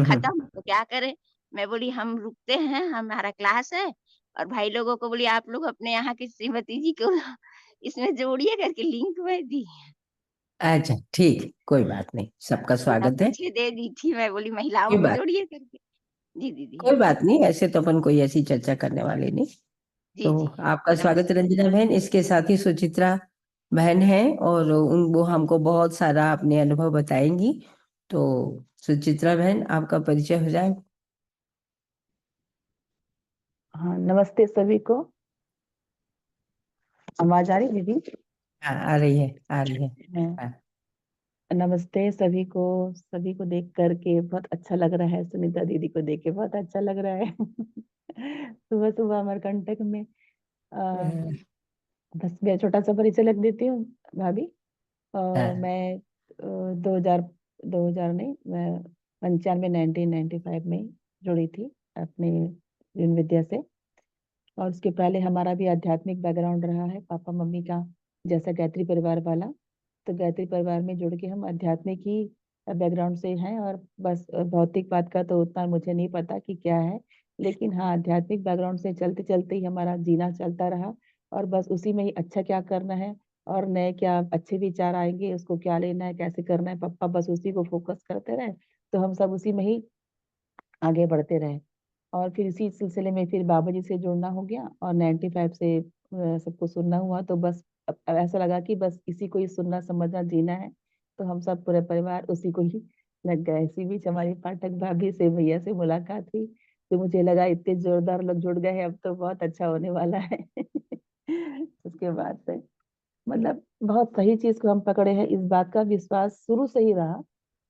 खत्म, तो क्या करें, मैं बोली हम रुकते हैं, हमारा क्लास है। और भाई लोगों को बोली आप लोग अपने यहाँ की श्रीमती जी को इसमें जोड़िए करके लिंक मैं दी। अच्छा ठीक, कोई बात नहीं, सबका स्वागत है। पीछे दे दी थी, मैं बोली महिलाओं कोई को बात जोड़िए करके। जी दीदी। कोई बात नहीं, ऐसे तो अपन कोई ऐसी चर्चा करने वाले नहीं। जी तो जी। आपका स्वागत है रंजना बहन। इसके साथ ही सुचित्रा बहन है और वो हमको बहुत सारा अपने अनुभव बताएंगी। तो सुचित्रा बहन, आपका परिचय हो जाए। हाँ, नमस्ते सभी को। आवाज आ रही है दीदी? हाँ, आ रही है, आ रही है। हाँ, हाँ। नमस्ते सभी को देख करके बहुत अच्छा लग रहा है। सुनीता दीदी को देख के बहुत अच्छा लग रहा है। सुबह सुबह अमरकंटक में बस मैं छोटा सा परिचय लिख देती हूँ भाभी। मैं 2000 नहीं, मैं 95 1995 में जुड़ी थी अपने जीवन विद्या से। और उसके पहले हमारा भी आध्यात्मिक बैकग्राउंड रहा है, पापा मम्मी का जैसा गायत्री परिवार वाला। तो गायत्री परिवार में जुड़ के हम आध्यात्मिक ही बैकग्राउंड से हैं। और बस भौतिक बात का तो उतना मुझे नहीं पता कि क्या है, लेकिन हाँ, आध्यात्मिक बैकग्राउंड से चलते चलते ही हमारा जीना चलता रहा। और बस उसी में ही अच्छा क्या करना है और नए क्या अच्छे विचार आएंगे, उसको क्या लेना है, कैसे करना है, पापा बस उसी को फोकस करते रहे। तो हम सब उसी में ही आगे बढ़ते रहे। और फिर इसी सिलसिले में फिर बाबा जी से जुड़ना हो गया और 95 से सबको सुनना हुआ। तो बस अब ऐसा लगा कि बस इसी को ही सुनना समझना जीना है। तो हम सब पूरे परिवार उसी को ही लग गए। इसी बीच हमारी पाठक भाभी से भैया से मुलाकात हुई, तो मुझे लगा इतने जोरदार लोग जुड़ गए हैं, अब तो बहुत अच्छा होने वाला है। उसके बाद से मतलब बहुत सही चीज को हम पकड़े हैं, इस बात का विश्वास शुरू से ही रहा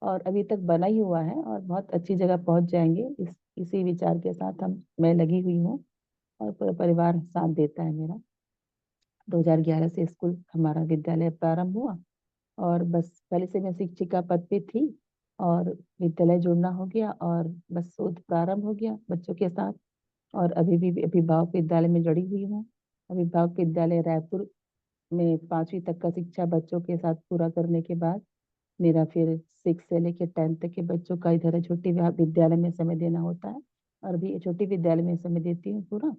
और अभी तक बना ही हुआ है। और बहुत अच्छी जगह पहुंच जाएंगे इसी विचार के साथ मैं लगी हुई हूँ और पूरा परिवार साथ देता है मेरा। 2011 से स्कूल हमारा विद्यालय प्रारंभ हुआ और बस पहले से मैं शिक्षिका पद पे थी और विद्यालय जुड़ना हो गया और बस शोध प्रारंभ हो गया बच्चों के साथ। और अभी भी अभिभावक विद्यालय में जुड़ी हुई हूँ। अभिभावक विद्यालय रायपुर में 5वीं तक का शिक्षा बच्चों के साथ पूरा करने के बाद मेरा फिर 6 से लेकर 10 तक के बच्चों का इधर है छोटी विद्यालय में समय देना होता है। और भी छोटी विद्यालय में समय देती हूँ पूरा।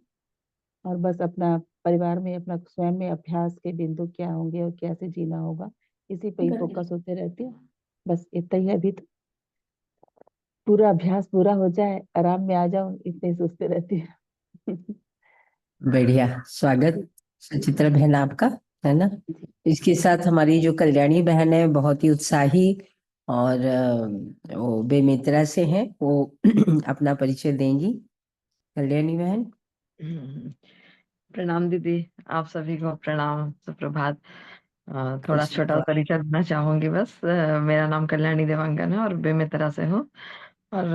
और बस अपना परिवार में अपना स्वयं में अभ्यास के बिंदु क्या होंगे और कैसे जीना होगा, इसी पे ही फोकस होते रहती हूँ। बस इतना ही है। अभी तो पूरा अभ्यास पूरा हो जाए, आराम में आ जाऊं, इतने ही सोचते रहती हूँ। बढ़िया, स्वागत सुचित्रा बहन आपका, है ना। इसके साथ हमारी जो कल्याणी बहन है, बहुत ही उत्साही और वो बेमित्रा से हैं, वो अपना परिचय देंगी। कल्याणी बहन। प्रणाम दीदी, आप सभी को प्रणाम, सुप्रभात। थोड़ा छोटा सुप्रभात। परिचय देना चाहूंगी बस। मेरा नाम कल्याणी देवांगन है और बेमेतरा से हूँ। और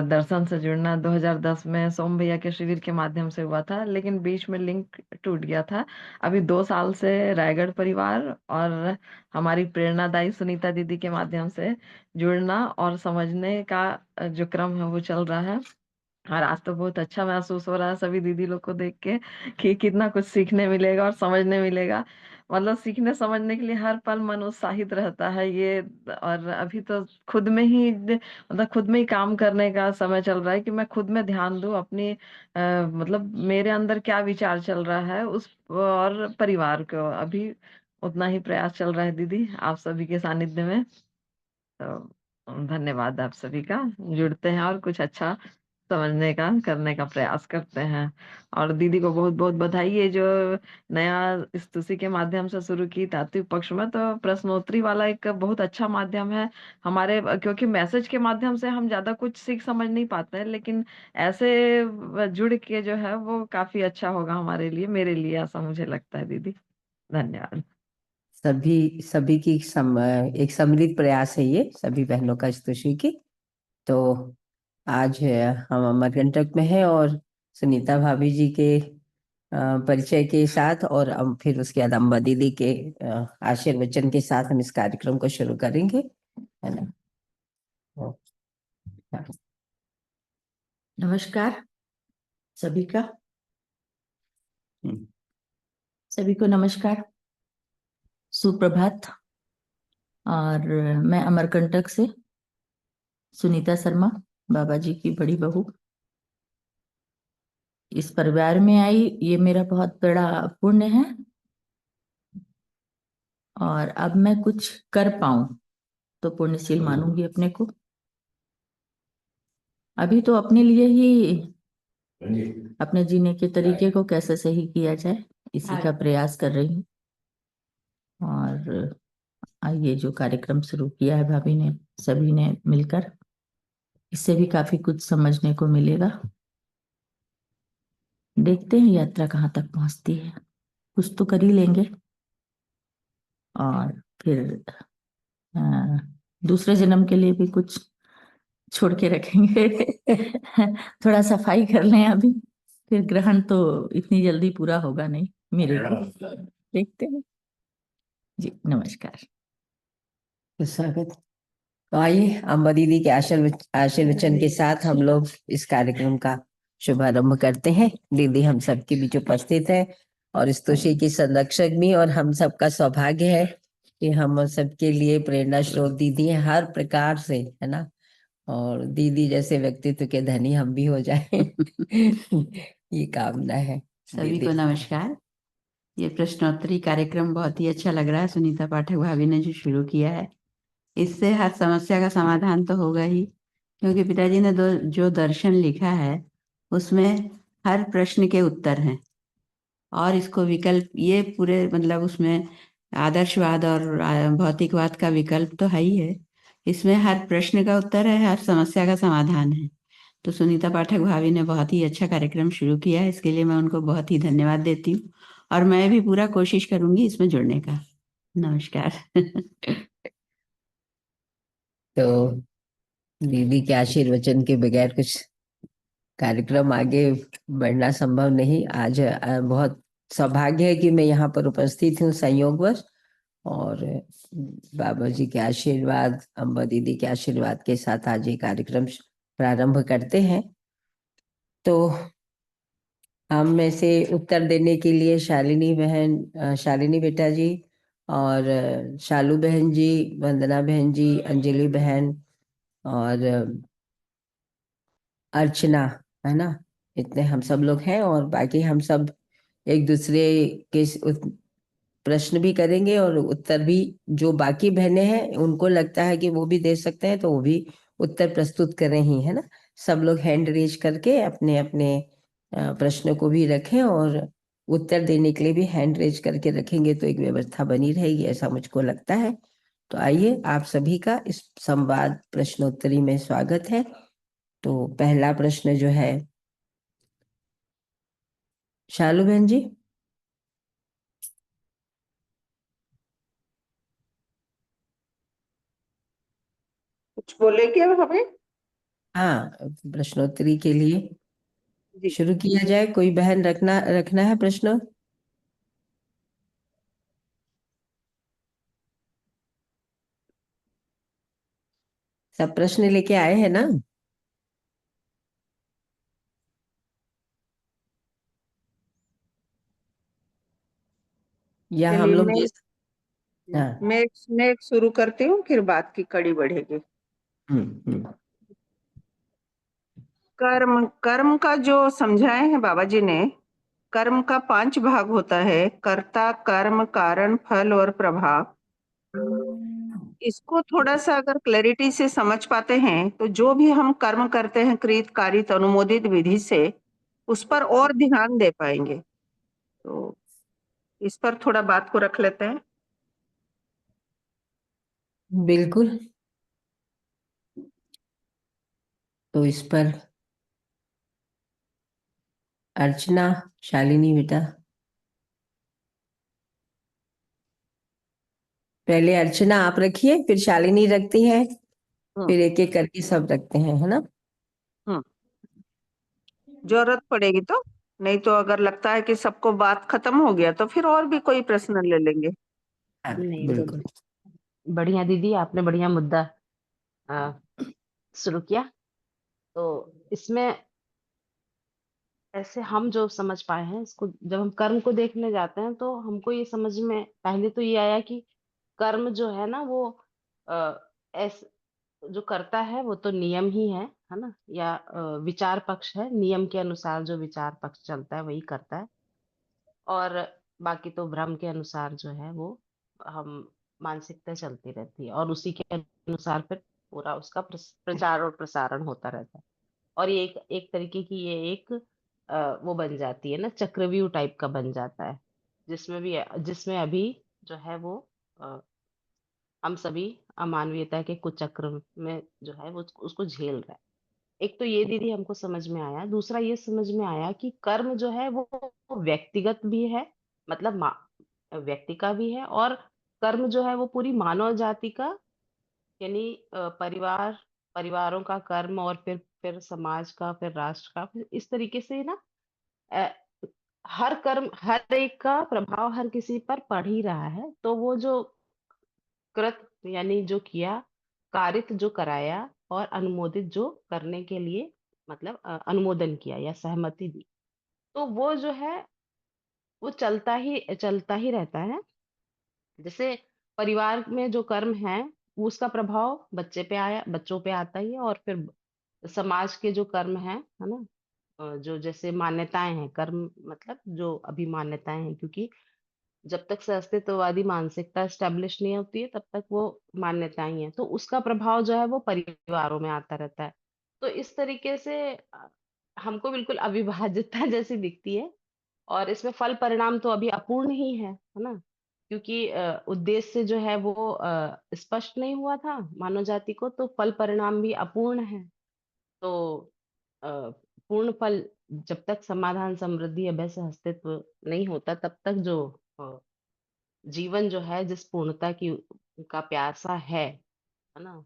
दर्शन से जुड़ना 2010 में सोम भैया के शिविर के माध्यम से हुआ था, लेकिन बीच में लिंक टूट गया था। अभी 2 साल से रायगढ़ परिवार और हमारी प्रेरणादायी सुनीता दीदी के माध्यम से जुड़ना और समझने का जो क्रम है वो चल रहा है। और आज तो बहुत अच्छा महसूस हो रहा है सभी दीदी लोग को देख के कि कितना कुछ सीखने मिलेगा और समझने मिलेगा। मतलब सीखने समझने के लिए हर पल मन उत्साहित रहता है ये। और अभी तो खुद में ही मतलब खुद में ही काम करने का समय चल रहा है कि मैं खुद में ध्यान दूं अपनी मतलब मेरे अंदर क्या विचार चल रहा है उस और परिवार को अभी उतना ही प्रयास चल रहा है दीदी, आप सभी के सानिध्य में। तो धन्यवाद आप सभी का। जुड़ते हैं और कुछ अच्छा समझने का करने का प्रयास करते हैं। और दीदी को बहुत बहुत बधाई, ये जो नया स्तुति के माध्यम से शुरू की तात्विक पक्ष में, तो प्रश्नोत्तरी वाला एक बहुत अच्छा माध्यम है हमारे, क्योंकि मैसेज के माध्यम से हम ज्यादा कुछ सीख समझ नहीं पाते हैं, लेकिन ऐसे जुड़ के जो है वो काफी अच्छा होगा हमारे लिए, मेरे लिए ऐसा मुझे लगता है दीदी। धन्यवाद। सभी सभी की एक सम्मिलित प्रयास है ये, सभी बहनों का स्तुति की। तो आज हम अमरकंटक में हैं और सुनीता भाभी जी के परिचय के साथ और फिर उसके बाद अम्बा दीदी के आशीर्वचन के साथ हम इस कार्यक्रम को शुरू करेंगे, है ना। नमस्कार सभी का, सभी को नमस्कार, सुप्रभात। और मैं अमरकंटक से सुनीता शर्मा, बाबा जी की बड़ी बहू, इस परिवार में आई, ये मेरा बहुत बड़ा पुण्य है। और अब मैं कुछ कर पाऊं तो पुण्यशील मानूंगी अपने को। अभी तो अपने लिए ही अपने जीने के तरीके को कैसे सही किया जाए इसी का प्रयास कर रही हूँ। और ये जो कार्यक्रम शुरू किया है भाभी ने, सभी ने मिलकर, इससे भी काफी कुछ समझने को मिलेगा। देखते हैं यात्रा कहाँ तक पहुंचती है, कुछ तो कर ही लेंगे। और फिर दूसरे जन्म के लिए भी कुछ छोड़ के रखेंगे। थोड़ा सफाई कर लें अभी, फिर ग्रहण तो इतनी जल्दी पूरा होगा नहीं मेरे को। देखते हैं जी। नमस्कार। स्वागत। तो आइए अम्बा दीदी के आशीर्वचन के साथ हम लोग इस कार्यक्रम का शुभारंभ करते हैं। दीदी हम सबके बीच उपस्थित है और इस तुलसी की संरक्षक भी, और हम सबका सौभाग्य है कि हम सबके लिए प्रेरणा स्रोत दीदी है हर प्रकार से, है ना। और दीदी जैसे व्यक्तित्व के धनी हम भी हो जाए ये कामना है। सभी दीदी को नमस्कार। ये प्रश्नोत्तरी कार्यक्रम बहुत ही अच्छा लग रहा है, सुनीता पाठक भाभी ने जो शुरू किया है। इससे हर समस्या का समाधान तो होगा ही, क्योंकि पिताजी ने जो दर्शन लिखा है उसमें हर प्रश्न के उत्तर हैं। और इसको विकल्प, ये पूरे मतलब उसमें आदर्शवाद और भौतिकवाद का विकल्प तो है ही है। इसमें हर प्रश्न का उत्तर है, हर समस्या का समाधान है। तो सुनीता पाठक भाभी ने बहुत ही अच्छा कार्यक्रम शुरू किया है, इसके लिए मैं उनको बहुत ही धन्यवाद देती हूँ। और मैं भी पूरा कोशिश करूंगी इसमें जुड़ने का। नमस्कार। तो दीदी के आशीर्वचन के बगैर कुछ कार्यक्रम आगे बढ़ना संभव नहीं। आज बहुत सौभाग्य है कि मैं यहाँ पर उपस्थित हूँ संयोगवश, और बाबा जी के आशीर्वाद, अम्बा दीदी के आशीर्वाद के साथ आज ये कार्यक्रम प्रारंभ करते हैं। तो हम में से उत्तर देने के लिए शालिनी बहन, शालिनी बेटा जी, और शालू बहन जी, वंदना बहन जी, अंजलि बहन और अर्चना, है ना। इतने हम सब लोग हैं, और बाकी हम सब एक दूसरे के प्रश्न भी करेंगे और उत्तर भी। जो बाकी बहनें हैं उनको लगता है कि वो भी दे सकते हैं तो वो भी उत्तर प्रस्तुत कर रही है ना। सब लोग हैंड रेज करके अपने अपने प्रश्न को भी रखें, और उत्तर देने के लिए भी हैंड रेज करके रखेंगे तो एक व्यवस्था बनी रहेगी, ऐसा मुझको लगता है। तो आइए आप सभी का इस संवाद प्रश्नोत्तरी में स्वागत है। तो पहला प्रश्न जो है, शालू बहन जी। कुछ बोले क्या हमें? हाँ, प्रश्नोत्तरी के लिए शुरू किया जाए। कोई बहन रखना है प्रश्न? सब प्रश्न लेके आए हैं ना? या हम चलिए लोग मैं हाँ। मैं एक शुरू करती हूँ, फिर बात की कड़ी बढ़ेगी। हम्म। कर्म कर्म का जो समझाए हैं बाबा जी ने, कर्म का 5 भाग होता है: कर्ता, कर्म, कारण, फल और प्रभाव। इसको थोड़ा सा अगर क्लैरिटी से समझ पाते हैं तो जो भी हम कर्म करते हैं कृत कारित अनुमोदित विधि से, उस पर और ध्यान दे पाएंगे। तो इस पर थोड़ा बात को रख लेते हैं। बिल्कुल। तो इस पर अर्चना, शालिनी बेटा। पहले अर्चना आप रखिए, फिर शालिनी रखती है, फिर एक एक करके सब रखते हैं, है ना। जरूरत पड़ेगी तो, नहीं तो अगर लगता है कि सबको बात खत्म हो गया तो फिर और भी कोई प्रश्न ले लेंगे। नहीं बिल्कुल। बढ़िया दीदी, आपने बढ़िया मुद्दा शुरू किया। तो इसमें ऐसे हम जो समझ पाए हैं इसको, जब हम कर्म को देखने जाते हैं तो हमको ये समझ में पहले तो ये आया कि कर्म जो है ना वो ऐस जो करता है वो तो नियम ही है ना, या विचार पक्ष है, नियम के अनुसार जो विचार पक्ष चलता है वही करता है। और बाकी तो भ्रम के अनुसार जो है वो हम मानसिकता चलती रहती है और उसी के अनुसार फिर पूरा उसका प्रचार और प्रसारण होता रहता है। और ये एक एक तरीके की ये एक वो बन जाती है ना, चक्रव्यूह टाइप का बन जाता है, जिसमें अभी जो है वो अ, हम सभी अमानवीयता के कुचक्र में जो है वो उसको झेल रहे हैं। एक तो ये दीदी हमको समझ में आया, दूसरा ये समझ में आया कि कर्म जो है वो व्यक्तिगत भी है, मतलब व्यक्ति का भी है, और कर्म जो है वो पूरी मानव जाति का, यानी परिवारों का कर्म, और फिर समाज का, फिर राष्ट्र का, फिर इस तरीके से ना अ, हर कर्म, हर एक का प्रभाव हर किसी पर पड़ ही रहा है। तो वो जो कृत, यानी जो किया, कारित जो कराया, और अनुमोदित जो करने के लिए, मतलब अनुमोदन किया या सहमति दी, तो वो जो है वो चलता ही रहता है। जैसे परिवार में जो कर्म है, वो उसका प्रभाव बच्चों पे आता ही है, और फिर समाज के जो कर्म है ना, जो जैसे मान्यताएं हैं, कर्म मतलब जो अभी मान्यताएं हैं, क्योंकि जब तक से अस्तित्ववादी मानसिकता स्टैब्लिश नहीं होती है तब तक वो मान्यताएं हैं, तो उसका प्रभाव जो है वो परिवारों में आता रहता है। तो इस तरीके से हमको बिल्कुल अविभाज्यता जैसी दिखती है, और इसमें फल परिणाम तो अभी अपूर्ण ही है ना, क्योंकि उद्देश्य जो है वो स्पष्ट नहीं हुआ था मानव जाति को, तो फल परिणाम भी अपूर्ण है। तो अ, पूर्ण फल, जब तक समाधान, समृद्धि, अभय अस्तित्व नहीं होता, तब तक जो जीवन जो है, जिस पूर्णता की का प्यासा है ना,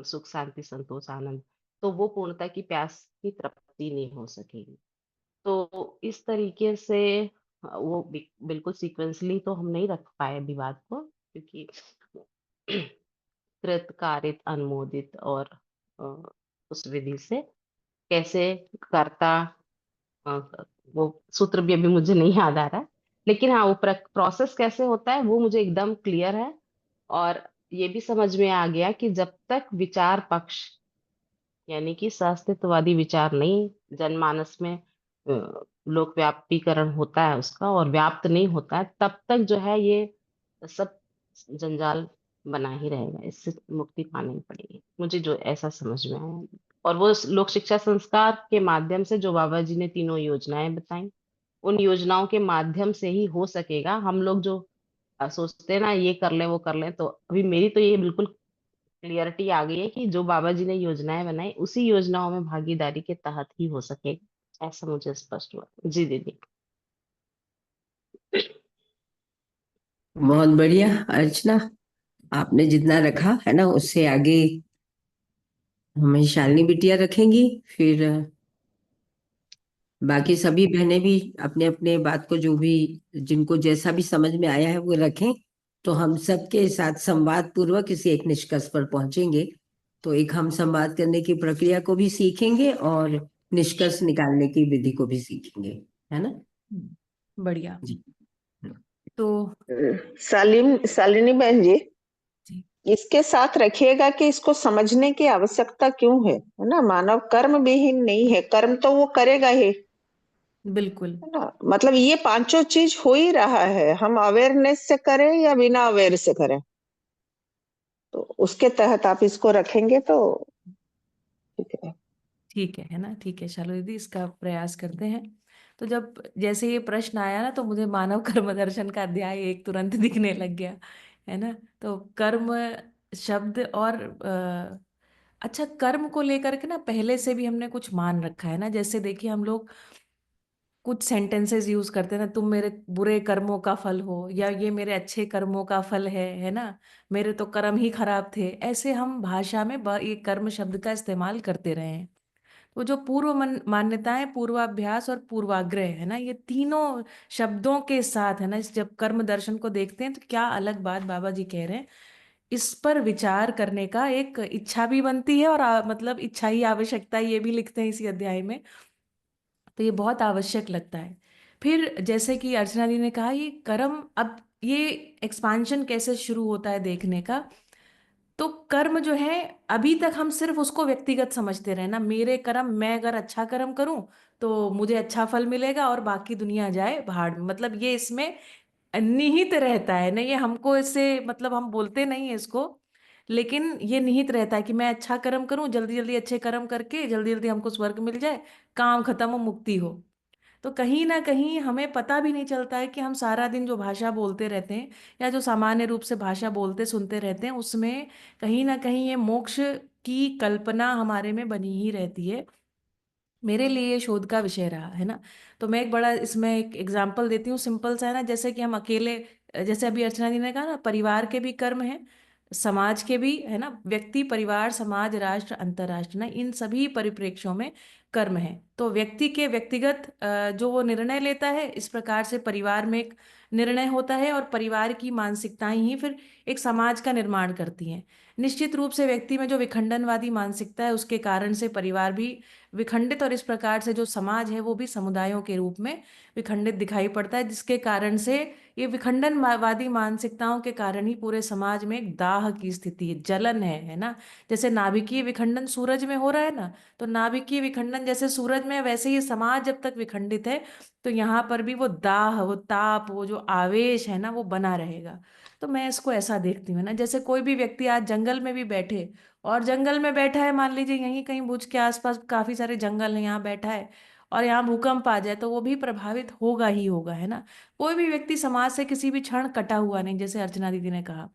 सुख शांति संतोष आनंद, तो वो पूर्णता की प्यास की तृप्ति नहीं हो सकेगी। तो इस तरीके से वो बिल्कुल सीक्वेंसली तो हम नहीं रख पाए अभी बात को, क्योंकि कृत, कारित, अनुमोदित, और अ, उस विधि से कैसे कर्ता, वो सूत्र भी अभी मुझे नहीं याद आ रहा है, लेकिन हाँ वो प्रोसेस कैसे होता है वो मुझे एकदम क्लियर है। और ये भी समझ में आ गया कि जब तक विचार पक्ष, यानी कि सहअस्तित्ववादी विचार नहीं जनमानस में लोक व्यापीकरण होता है उसका, और व्याप्त नहीं होता है, तब तक जो है ये सब जंजाल बना ही रहेगा, इससे मुक्ति पानी पड़ेगी, मुझे जो ऐसा समझ में आया। और वो लोक शिक्षा संस्कार के माध्यम से जो बाबा जी ने तीनों योजनाएं बताई, उन योजनाओं के माध्यम से ही हो सकेगा। हम लोग जो सोचते हैं ना ये कर ले वो कर ले, तो अभी मेरी तो ये बिल्कुल क्लियरिटी आ गई है कि जो बाबा जी ने योजनाएं बनाई, उसी योजनाओं में भागीदारी के तहत ही हो सकेगा, ऐसा मुझे स्पष्ट हुआ। जी दीदी। बहुत बढ़िया अर्चना, आपने जितना रखा है ना, उससे आगे हमें शालिनी बिटिया रखेंगी, फिर बाकी सभी बहनें भी अपने अपने बात को, जो भी जिनको जैसा भी समझ में आया है वो रखें, तो हम सबके साथ संवाद पूर्वक किसी एक निष्कर्ष पर पहुंचेंगे। तो एक हम संवाद करने की प्रक्रिया को भी सीखेंगे और निष्कर्ष निकालने की विधि को भी सीखेंगे, है ना? बढ़िया। जी। तो शालिनी बहन जी, इसके साथ रखिएगा कि इसको समझने की आवश्यकता क्यों है ना। मानव कर्म विहीन नहीं है, कर्म तो वो करेगा ही, बिल्कुल, है ना। मतलब ये पांचों चीज हो ही रहा है, हम अवेयरनेस से करें या बिना अवेयर से करें, तो उसके तहत आप इसको रखेंगे तो ठीक है ना, ठीक है शालू दीदी, इसका प्रयास करते हैं। तो जब जैसे ये प्रश्न आया ना, तो मुझे मानव कर्म दर्शन का अध्याय एक तुरंत दिखने लग गया, है ना। तो कर्म शब्द, और अच्छा, कर्म को लेकर के ना पहले से भी हमने कुछ मान रखा है ना। जैसे देखिए, हम लोग कुछ सेंटेंसेस यूज करते हैं ना, तुम मेरे बुरे कर्मों का फल हो, या ये मेरे अच्छे कर्मों का फल है ना, मेरे तो कर्म ही खराब थे। ऐसे हम भाषा में ये कर्म शब्द का इस्तेमाल करते रहे हैं। वो जो मान्यताएं, पूर्वाभ्यास और पूर्वाग्रह है ना, ये तीनों शब्दों के साथ है ना, इस जब कर्म दर्शन को देखते हैं तो क्या अलग बात बाबा जी कह रहे हैं, इस पर विचार करने का एक इच्छा भी बनती है, और मतलब इच्छा ही आवश्यकता, ये भी लिखते हैं इसी अध्याय में। तो ये बहुत आवश्यक लगता है। फिर जैसे कि अर्चना जी ने कहा, ये कर्म, अब ये एक्सपांशन कैसे शुरू होता है देखने का। तो कर्म जो है, अभी तक हम सिर्फ उसको व्यक्तिगत समझते रहे ना, मेरे कर्म, मैं अगर अच्छा कर्म करूं तो मुझे अच्छा फल मिलेगा और बाकी दुनिया जाए भाड़ में। मतलब ये इसमें निहित रहता है ना, ये हमको इससे मतलब हम बोलते नहीं है इसको, लेकिन ये निहित रहता है कि मैं अच्छा कर्म करूं, जल्दी जल्दी अच्छे कर्म करके जल्दी जल्दी हमको स्वर्ग मिल जाए, काम खत्म हो, मुक्ति हो। तो कहीं ना कहीं हमें पता भी नहीं चलता है कि हम सारा दिन जो भाषा बोलते रहते हैं या जो सामान्य रूप से भाषा बोलते सुनते रहते हैं, उसमें कहीं ना कहीं ये मोक्ष की कल्पना हमारे में बनी ही रहती है। मेरे लिए ये शोध का विषय रहा है ना। तो मैं एक बड़ा इसमें एक एग्जांपल देती हूँ, सिंपल सा है ना। जैसे कि हम अकेले, जैसे अभी अर्चना जी ने कहा ना, परिवार के भी कर्म हैं, समाज के भी है ना, व्यक्ति, परिवार, समाज, राष्ट्र, अंतर्राष्ट्र ना, इन सभी परिप्रेक्ष्यों में कर्म है। तो व्यक्ति के व्यक्तिगत जो वो निर्णय लेता है, इस प्रकार से परिवार में एक निर्णय होता है, और परिवार की मानसिकताएं ही फिर एक समाज का निर्माण करती हैं। निश्चित रूप से व्यक्ति में जो विखंडनवादी मानसिकता है, उसके कारण से परिवार भी विखंडित, और इस प्रकार से जो समाज है वो भी समुदायों के रूप में विखंडित दिखाई पड़ता है, जिसके कारण से ये विखंडनवादी मानसिकताओं के कारण ही पूरे समाज में एक दाह की स्थिति है, जलन है ना। जैसे नाभिकीय विखंडन सूरज में हो रहा है ना, तो नाभिकीय विखंडन जैसे सूरज में, वैसे ही समाज जब तक विखंडित है तो यहाँ पर भी वो दाह, वो ताप, वो जो आवेश है ना, वो बना रहेगा। तो मैं इसको ऐसा देखती हूँ ना, जैसे कोई भी व्यक्ति आज जंगल में भी बैठे, और जंगल में बैठा है, मान लीजिए यहीं कहीं भुज के आसपास काफी सारे जंगल हैं, यहाँ बैठा है, और यहाँ भूकंप आ जाए तो वो भी प्रभावित होगा ही होगा, है ना। कोई भी व्यक्ति समाज से किसी भी क्षण कटा हुआ नहीं, जैसे अर्चना दीदी ने कहा।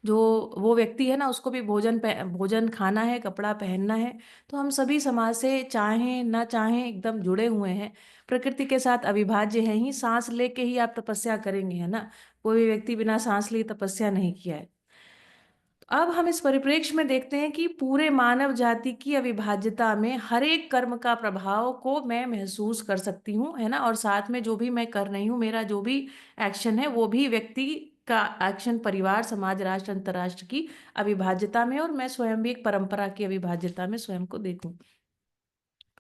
जो वो व्यक्ति है ना, उसको भी भोजन खाना है, कपड़ा पहनना है। तो हम सभी समाज से चाहें ना चाहें एकदम जुड़े हुए हैं, प्रकृति के साथ अविभाज्य हैं ही। सांस लेके ही आप तपस्या करेंगे, है ना। कोई भी व्यक्ति बिना सांस लिए तपस्या नहीं किया है। अब हम इस परिप्रेक्ष्य में देखते हैं कि पूरे मानव जाति की अविभाज्यता में हर एक कर्म का प्रभाव को मैं महसूस कर सकती हूँ, है ना। और साथ में जो भी मैं कर रही हूँ, मेरा जो भी एक्शन है, वो भी व्यक्ति का एक्शन परिवार, समाज, राष्ट्र, अंतर्राष्ट्र की अविभाज्यता में, और मैं स्वयं भी एक परंपरा की अविभाज्यता में स्वयं को देखूं।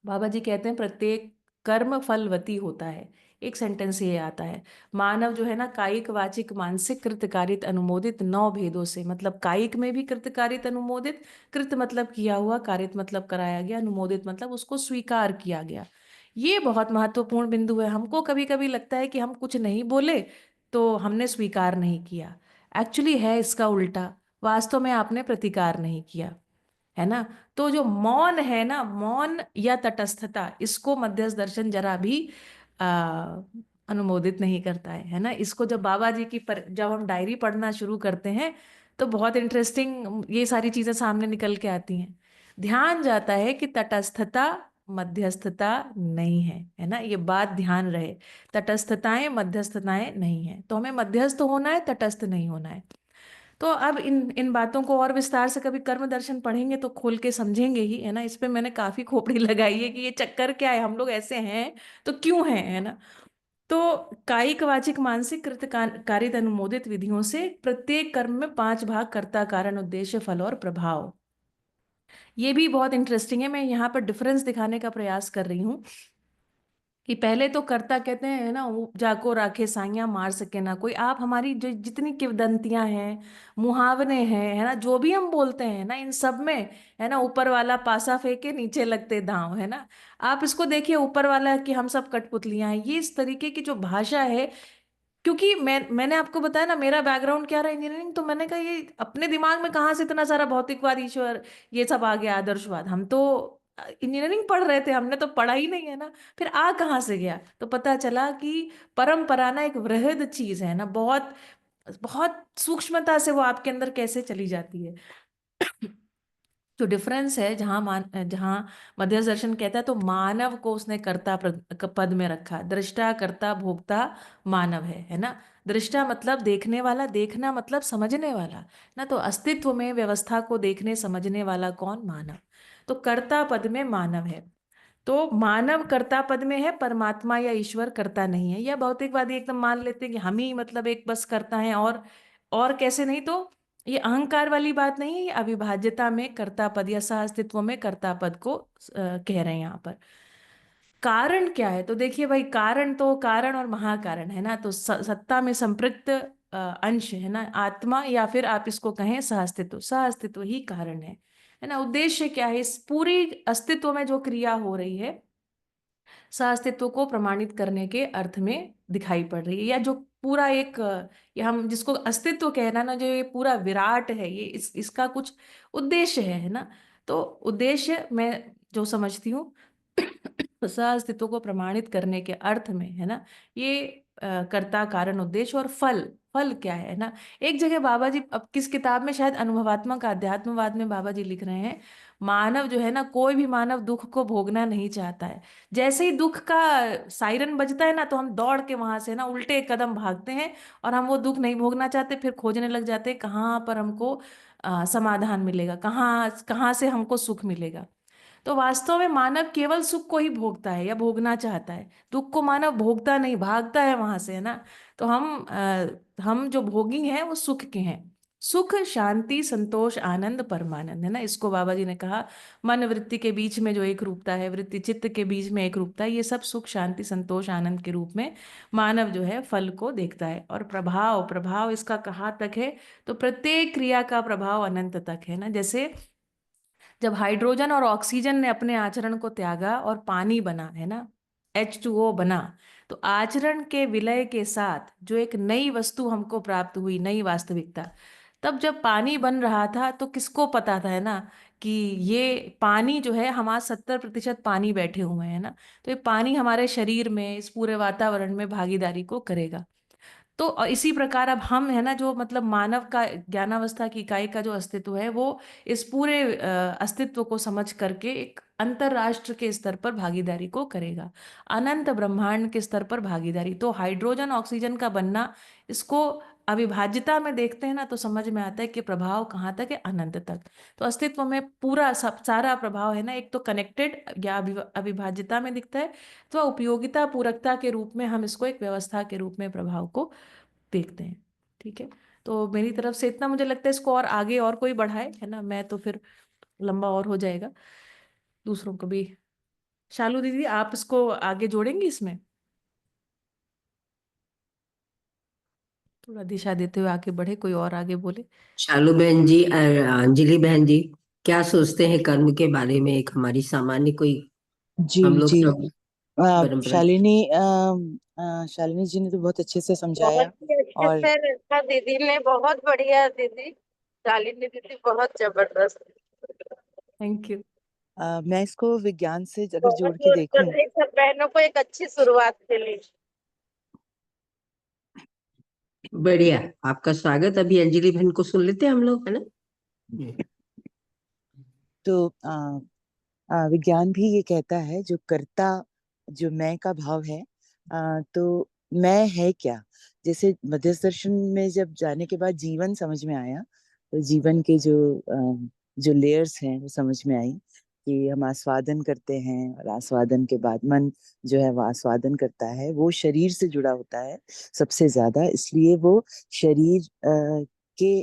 बाबा जी कहते हैं प्रत्येक कर्म फलवती होता है। एक सेंटेंस ये आता है, मानव जो है ना, कायिक, वाचिक, मानसिक, कृतकारित, अनुमोदित 9 भेदों से, मतलब कायिक में भी कृतकारित, अनुमोदित, कृत मतलब किया हुआ, कारित मतलब कराया गया, अनुमोदित मतलब उसको स्वीकार किया गया। ये बहुत महत्वपूर्ण बिंदु है। हमको कभी कभी लगता है कि हम कुछ नहीं बोले तो हमने स्वीकार नहीं किया। एक्चुअली है इसका उल्टा, वास्तव में आपने प्रतिकार नहीं किया, है ना। तो जो मौन है ना, मौन या तटस्थता, इसको मध्यस्थ दर्शन जरा भी आ, अनुमोदित नहीं करता है ना। इसको जब बाबा जी की जब हम डायरी पढ़ना शुरू करते हैं तो बहुत इंटरेस्टिंग ये सारी चीजें सामने निकल के आती हैं। ध्यान जाता है कि तटस्थता मध्यस्थता नहीं है, है ना। ये बात ध्यान रहे, तटस्थताएं मध्यस्थताएं नहीं है। तो हमें मध्यस्थ होना है, तटस्थ नहीं होना है। तो अब इन इन बातों को और विस्तार से कभी कर्म दर्शन पढ़ेंगे तो खोल के समझेंगे ही, है ना। इस पे मैंने काफी खोपड़ी लगाई है कि ये चक्कर क्या है, हम लोग ऐसे हैं तो क्यों हैं, है ना। तो कायिक, वाचिक, मानसिक, कृतकारित, अनुमोदित विधियों से प्रत्येक कर्म में 5 भाग, कर्ता, कारण, उद्देश्य, फल और प्रभाव। ये भी बहुत इंटरेस्टिंग है। मैं यहाँ पर डिफरेंस दिखाने का प्रयास कर रही हूँ कि पहले तो कर्ता कहते हैं ना, उपजा को राखे साइयां, मार सके ना कोई। आप हमारी जो जितनी किंवदंतियां हैं, मुहावरे हैं, है ना, जो भी हम बोलते हैं ना, इन सब में है ना, ऊपर वाला पासा फेंके नीचे लगते दांव, है ना। आप इसको देखिए, ऊपर वाला कि हम सब कठपुतलियां हैं, ये इस तरीके की जो भाषा है। क्योंकि मैंने आपको बताया ना, मेरा बैकग्राउंड क्या रहा, इंजीनियरिंग। तो मैंने कहा ये अपने दिमाग में कहाँ से इतना सारा भौतिकवाद, ईश्वर, ये सब आ गया, आदर्शवाद। हम तो इंजीनियरिंग पढ़ रहे थे, हमने तो पढ़ा ही नहीं है ना। फिर आ कहाँ से गया? तो पता चला कि परंपरा ना एक वृहद चीज है ना, बहुत बहुत सूक्ष्मता से वो आपके अंदर कैसे चली जाती है। जो डिफरेंस है, जहाँ मध्यस्थ दर्शन कहता है तो मानव को उसने कर्ता पद में रखा। दृष्टा, कर्ता, भोक्ता मानव है ना। दृष्टा मतलब देखने वाला, देखना मतलब समझने वाला ना। तो अस्तित्व में व्यवस्था को देखने समझने वाला कौन? मानव। तो कर्ता पद में मानव है। तो मानव कर्ता पद में है, परमात्मा या ईश्वर कर्ता नहीं है। या भौतिकवादी एकदम मान लेते हैं कि हम ही मतलब एक बस कर्ता है, और कैसे नहीं। तो ये अहंकार वाली बात नहीं है, ये अविभाज्यता में कर्ता पद या सह अस्तित्व में कर्ता पद को कह रहे हैं यहाँ पर। कारण क्या है? तो देखिए भाई, कारण तो कारण और महाकारण है ना। तो सत्ता में संपृक्त अंश है ना, आत्मा, या फिर आप इसको कहें सह अस्तित्व। सह अस्तित्व ही कारण है ना। उद्देश्य क्या है? इस पूरी अस्तित्व में जो क्रिया हो रही है, सह अस्तित्व को प्रमाणित करने के अर्थ में दिखाई पड़ रही है, या जो पूरा एक ये हम जिसको अस्तित्व कहना ना, जो ये पूरा विराट है, ये इसका कुछ उद्देश्य है ना। तो उद्देश्य मैं जो समझती हूँ सह अस्तित्व को प्रमाणित करने के अर्थ में है ना, ये कर्ता कारण उद्देश्य और फल। फल क्या है ना, एक जगह बाबा जी, अब किस किताब में, शायद अनुभवात्मक अध्यात्मवाद में बाबा जी लिख रहे हैं, मानव जो है ना, कोई भी मानव दुख को भोगना नहीं चाहता है। जैसे ही दुख का सायरन बजता है ना, तो हम दौड़ के वहां से ना उल्टे कदम भागते हैं, और हम वो दुख नहीं भोगना चाहते, फिर खोजने लग जाते हैं कहाँ पर हमको समाधान मिलेगा, कहाँ कहाँ से हमको सुख मिलेगा। तो वास्तव में मानव केवल सुख को ही भोगता है या भोगना चाहता है, दुख को मानव भोगता नहीं, भागता है वहां से, है ना। तो हम जो भोगी हैं वो सुख के हैं। सुख, शांति, संतोष, आनंद, परमानंद, है ना। इसको बाबा जी ने कहा मन वृत्ति के बीच में जो एक रूपता है, वृत्ति चित्त के बीच में एक रूपता है, ये सब सुख, शांति, संतोष, आनंद के रूप में मानव जो है फल को देखता है। और प्रभाव, प्रभाव इसका कहाँ तक है, तो प्रत्येक क्रिया का प्रभाव अनंत तक है ना। जैसे जब हाइड्रोजन और ऑक्सीजन ने अपने आचरण को त्यागा और पानी बना, है ना, H2O बना, तो आचरण के विलय के साथ जो एक नई वस्तु हमको प्राप्त हुई, नई वास्तविकता। तब जब पानी बन रहा था तो किसको पता था, है ना, कि ये पानी जो है, हमारा 70% पानी बैठे हुए हैं ना, तो ये पानी हमारे शरीर में, इस पूरे वातावरण में भागीदारी को करेगा। तो इसी प्रकार अब हम, है ना, जो मतलब मानव का ज्ञानावस्था की इकाई का जो अस्तित्व है, वो इस पूरे अस्तित्व को समझ करके एक अंतरराष्ट्र के स्तर पर भागीदारी को करेगा, अनंत ब्रह्मांड के स्तर पर भागीदारी। तो हाइड्रोजन ऑक्सीजन का बनना, इसको अविभाज्यता में देखते हैं ना, तो समझ में आता है कि प्रभाव कहाँ तक है, अनंत तक। तो अस्तित्व में पूरा सब सारा प्रभाव है ना, एक तो कनेक्टेड या अविभाज्यता में दिखता है, तो उपयोगिता पूरकता के रूप में हम इसको एक व्यवस्था के रूप में प्रभाव को देखते हैं। ठीक है, तो मेरी तरफ से इतना। मुझे लगता है इसको और आगे और कोई बढ़ाए, है ना, मैं तो फिर लंबा और हो जाएगा, दूसरों को भी। शालू दीदी, आप इसको आगे जोड़ेंगी, इसमें थोड़ा दिशा देते हुए आगे बढ़े, कोई और आगे बोले। शालू बहन जी, अंजलि बहन जी, क्या सोचते हैं कर्म के बारे में? एक हमारी सामान्य कोई, जी हम लोग जी सब परंपरा। शालिनी जी ने तो बहुत अच्छे से समझाया। बहुत ही अच्छे और से रखा दीदी ने, बहुत बढ़िया दीदी, शालिनी दीदी बहुत जबरदस्त। Thank you. मैं इसको विज्ञान से अगर जोड़ बहुत के ही देखूं, सब बहनों को एक अच्छी शुरुआत के लिए। बढ़िया, आपका स्वागत। अभी अंजलि बहन को सुन लेते हैं हम लोग, है ना। तो विज्ञान भी ये कहता है, जो कर्ता, जो मैं का भाव है, तो मैं है क्या। जैसे मध्यस्थ दर्शन में जब जाने के बाद जीवन समझ में आया, तो जीवन के जो लेयर्स हैं वो समझ में आई, कि हम आस्वादन करते हैं, और आस्वादन के बाद मन जो है वो आस्वादन करता है, वो शरीर से जुड़ा होता है सबसे ज्यादा, इसलिए वो शरीर के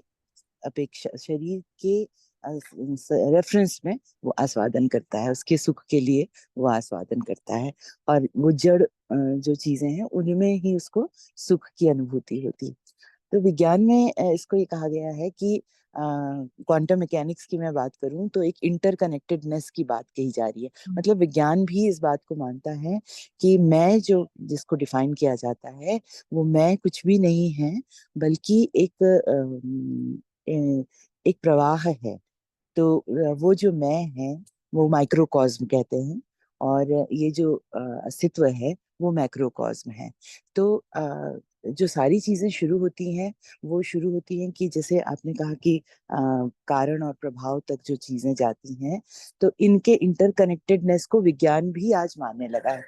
अपेक्षा, शरीर के रेफरेंस में वो आस्वादन करता है, उसके सुख के लिए वो आस्वादन करता है, और वो जड़ जो चीजें हैं उनमें ही उसको सुख की अनुभूति होती है। तो विज्ञान में इसको ये कहा गया है कि क्वांटम मैकेनिक्स की मैं बात करूं तो एक इंटरकनेक्टेडनेस की बात कही जा रही है। मतलब विज्ञान भी इस बात को मानता है कि मैं जो जिसको डिफाइन किया जाता है, वो मैं कुछ भी नहीं है, बल्कि एक प्रवाह है। तो वो जो मैं है वो माइक्रोकॉस्म कहते हैं, और ये जो अस्तित्व है वो मैक्रोकॉस्म है। तो जो सारी चीजें शुरू होती हैं, वो शुरू होती हैं कि जैसे आपने कहा कि कारण और प्रभाव तक जो चीजें जाती हैं, तो इनके इंटरकनेक्टेडनेस को विज्ञान भी आज मानने लगा है।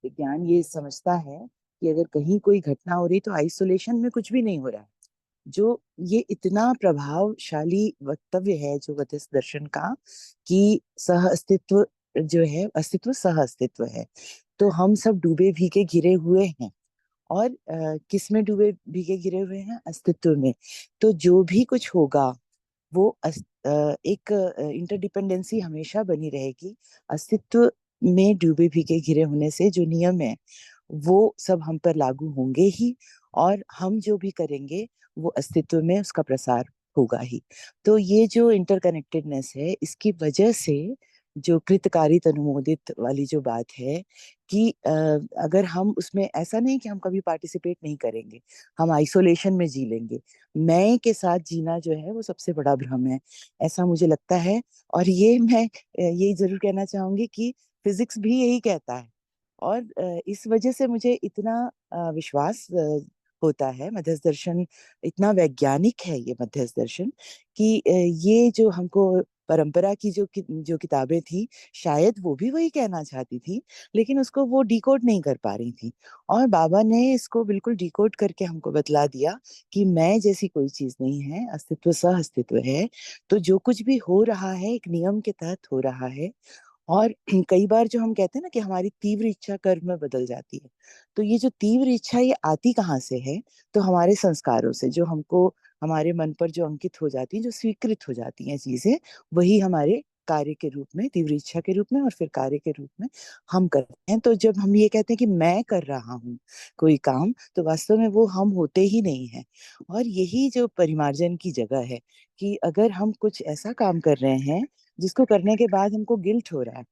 विज्ञान ये समझता है कि अगर कहीं कोई घटना हो रही तो आइसोलेशन में कुछ भी नहीं हो रहा है। जो ये इतना प्रभावशाली वक्तव्य है जो बौद्धिस्ट दर्शन का, कि सह अस्तित्व जो है, अस्तित्व सह अस्तित्व है। तो हम सब डूबे भीगे घिरे हुए हैं, और किस में डूबे भीगे घिरे हुए हैं? अस्तित्व में। तो जो भी कुछ होगा वो एक इंटरडिपेंडेंसी हमेशा बनी रहेगी। अस्तित्व में डूबे भीगे घिरे होने से जो नियम है वो सब हम पर लागू होंगे ही, और हम जो भी करेंगे वो अस्तित्व में उसका प्रसार होगा ही। तो ये जो इंटरकनेक्टेडनेस है, इसकी वजह से जो कृतकारित अनुमोदित वाली जो बात है कि अगर हम उसमें, ऐसा नहीं कि हम कभी पार्टिसिपेट नहीं करेंगे, हम आइसोलेशन में जी लेंगे। मैं के साथ जीना जो है वो सबसे बड़ा भ्रम है, ऐसा मुझे लगता है। और ये मैं यही जरूर कहना चाहूंगी कि फिजिक्स भी यही कहता है। और इस वजह से मुझे इतना विश्वास होता है, मध्यस्थ दर्शन इतना वैज्ञानिक है ये मध्यस्थ दर्शन, कि ये जो हमको परंपरा की जो किताबें थी, शायद वो भी वही कहना चाहती थी, लेकिन उसको वो डिकोड नहीं कर पा रही थी। और बाबा ने इसको बिल्कुल डिकोड करके हमको बतला दिया कि मैं जैसी कोई चीज नहीं है, अस्तित्व सह अस्तित्व है। तो जो कुछ भी हो रहा है एक नियम के तहत हो रहा है। और कई बार जो हम कहते हैं ना कि हमारी तीव्र इच्छा कर्म में बदल जाती है, तो ये जो तीव्र इच्छा ये आती कहाँ से है? तो हमारे संस्कारों से, जो हमको हमारे मन पर जो अंकित हो जाती है, जो स्वीकृत हो जाती हैं चीजें, वही हमारे कार्य के रूप में, तीव्र इच्छा के रूप में और फिर कार्य के रूप में हम करते हैं। तो जब हम ये कहते हैं कि मैं कर रहा हूँ कोई काम, तो वास्तव में वो हम होते ही नहीं है। और यही जो परिमार्जन की जगह है, कि अगर हम कुछ ऐसा काम कर रहे हैं जिसको करने के बाद हमको गिल्ट हो रहा है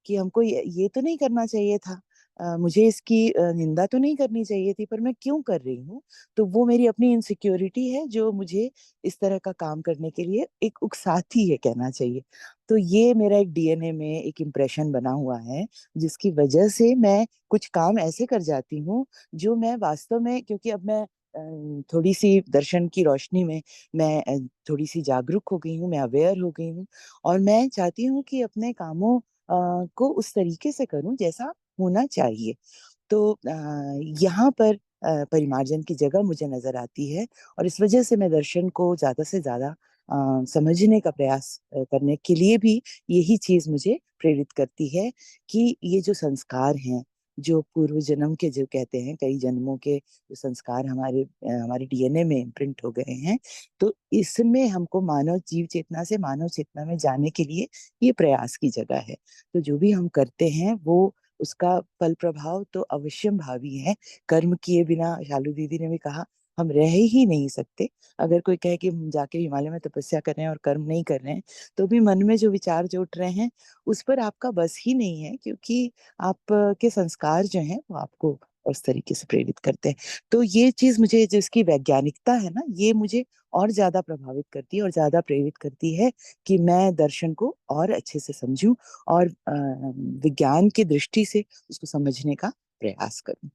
कि हमको ये तो नहीं करना चाहिए था, मुझे इसकी निंदा तो नहीं करनी चाहिए थी, पर मैं क्यों कर रही हूँ, तो वो मेरी अपनी इनसिक्योरिटी है जो मुझे इस तरह का काम करने के लिए एक उकसाती है, कहना चाहिए। तो ये मेरा एक डीएनए में एक इम्प्रेशन बना हुआ है, जिसकी वजह से मैं कुछ काम ऐसे कर जाती हूँ जो मैं वास्तव में, क्योंकि अब मैं थोड़ी सी दर्शन की रोशनी में मैं थोड़ी सी जागरूक हो गई हूँ, मैं अवेयर हो गई हूँ। और मैं चाहती हूँ कि अपने कामों को उस तरीके से करूं जैसा होना चाहिए। तो यहाँ पर परिमार्जन की जगह मुझे नजर आती है। और इस वजह से मैं दर्शन को ज्यादा से ज्यादा समझने का प्रयास करने के लिए भी यही चीज मुझे प्रेरित करती है, कि ये जो संस्कार हैं, जो पूर्व जन्म के, जो कहते हैं कई जन्मों के जो संस्कार हमारे डीएनए में इम्प्रिंट हो गए हैं, तो इसमें हमको मानव जीव चेतना से मानव चेतना में जाने के लिए ये प्रयास की जगह है। तो जो भी हम करते हैं वो, उसका फल प्रभाव तो अवश्यम भावी है। कर्म किए बिना, शालू दीदी ने भी कहा, हम रह ही नहीं सकते। अगर कोई कहे कि हम जाके हिमालय में तपस्या कर रहे हैं और कर्म नहीं कर रहे हैं, तो भी मन में जो विचार जो उठ रहे हैं उस पर आपका बस ही नहीं है, क्योंकि आप के संस्कार जो हैं वो आपको उस तरीके से प्रेरित करते हैं। तो ये चीज मुझे, जिसकी वैज्ञानिकता है ना, ये मुझे और ज्यादा प्रभावित करती है और ज्यादा प्रेरित करती है कि मैं दर्शन को और अच्छे से समझूं और विज्ञान की दृष्टि से उसको समझने का प्रयास करूं।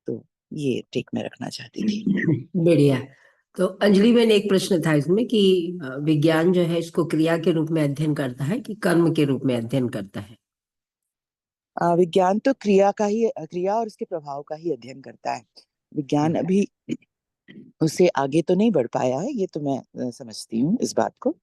तो ये टेक मैं रखना चाहती थी। बढ़िया। तो अंजलि, मैंने एक प्रश्न था इसमें कि विज्ञान जो है इसको क्रिया के रूप में अध्ययन करता है कि कर्म के रूप में अध्ययन करता है? विज्ञान तो क्रिया और उसके प्रभाव का ही अध्ययन करता है। विज्ञान अभी उससे आगे तो नहीं बढ़ पाया है, ये तो मैं समझती हूँ इस बात को।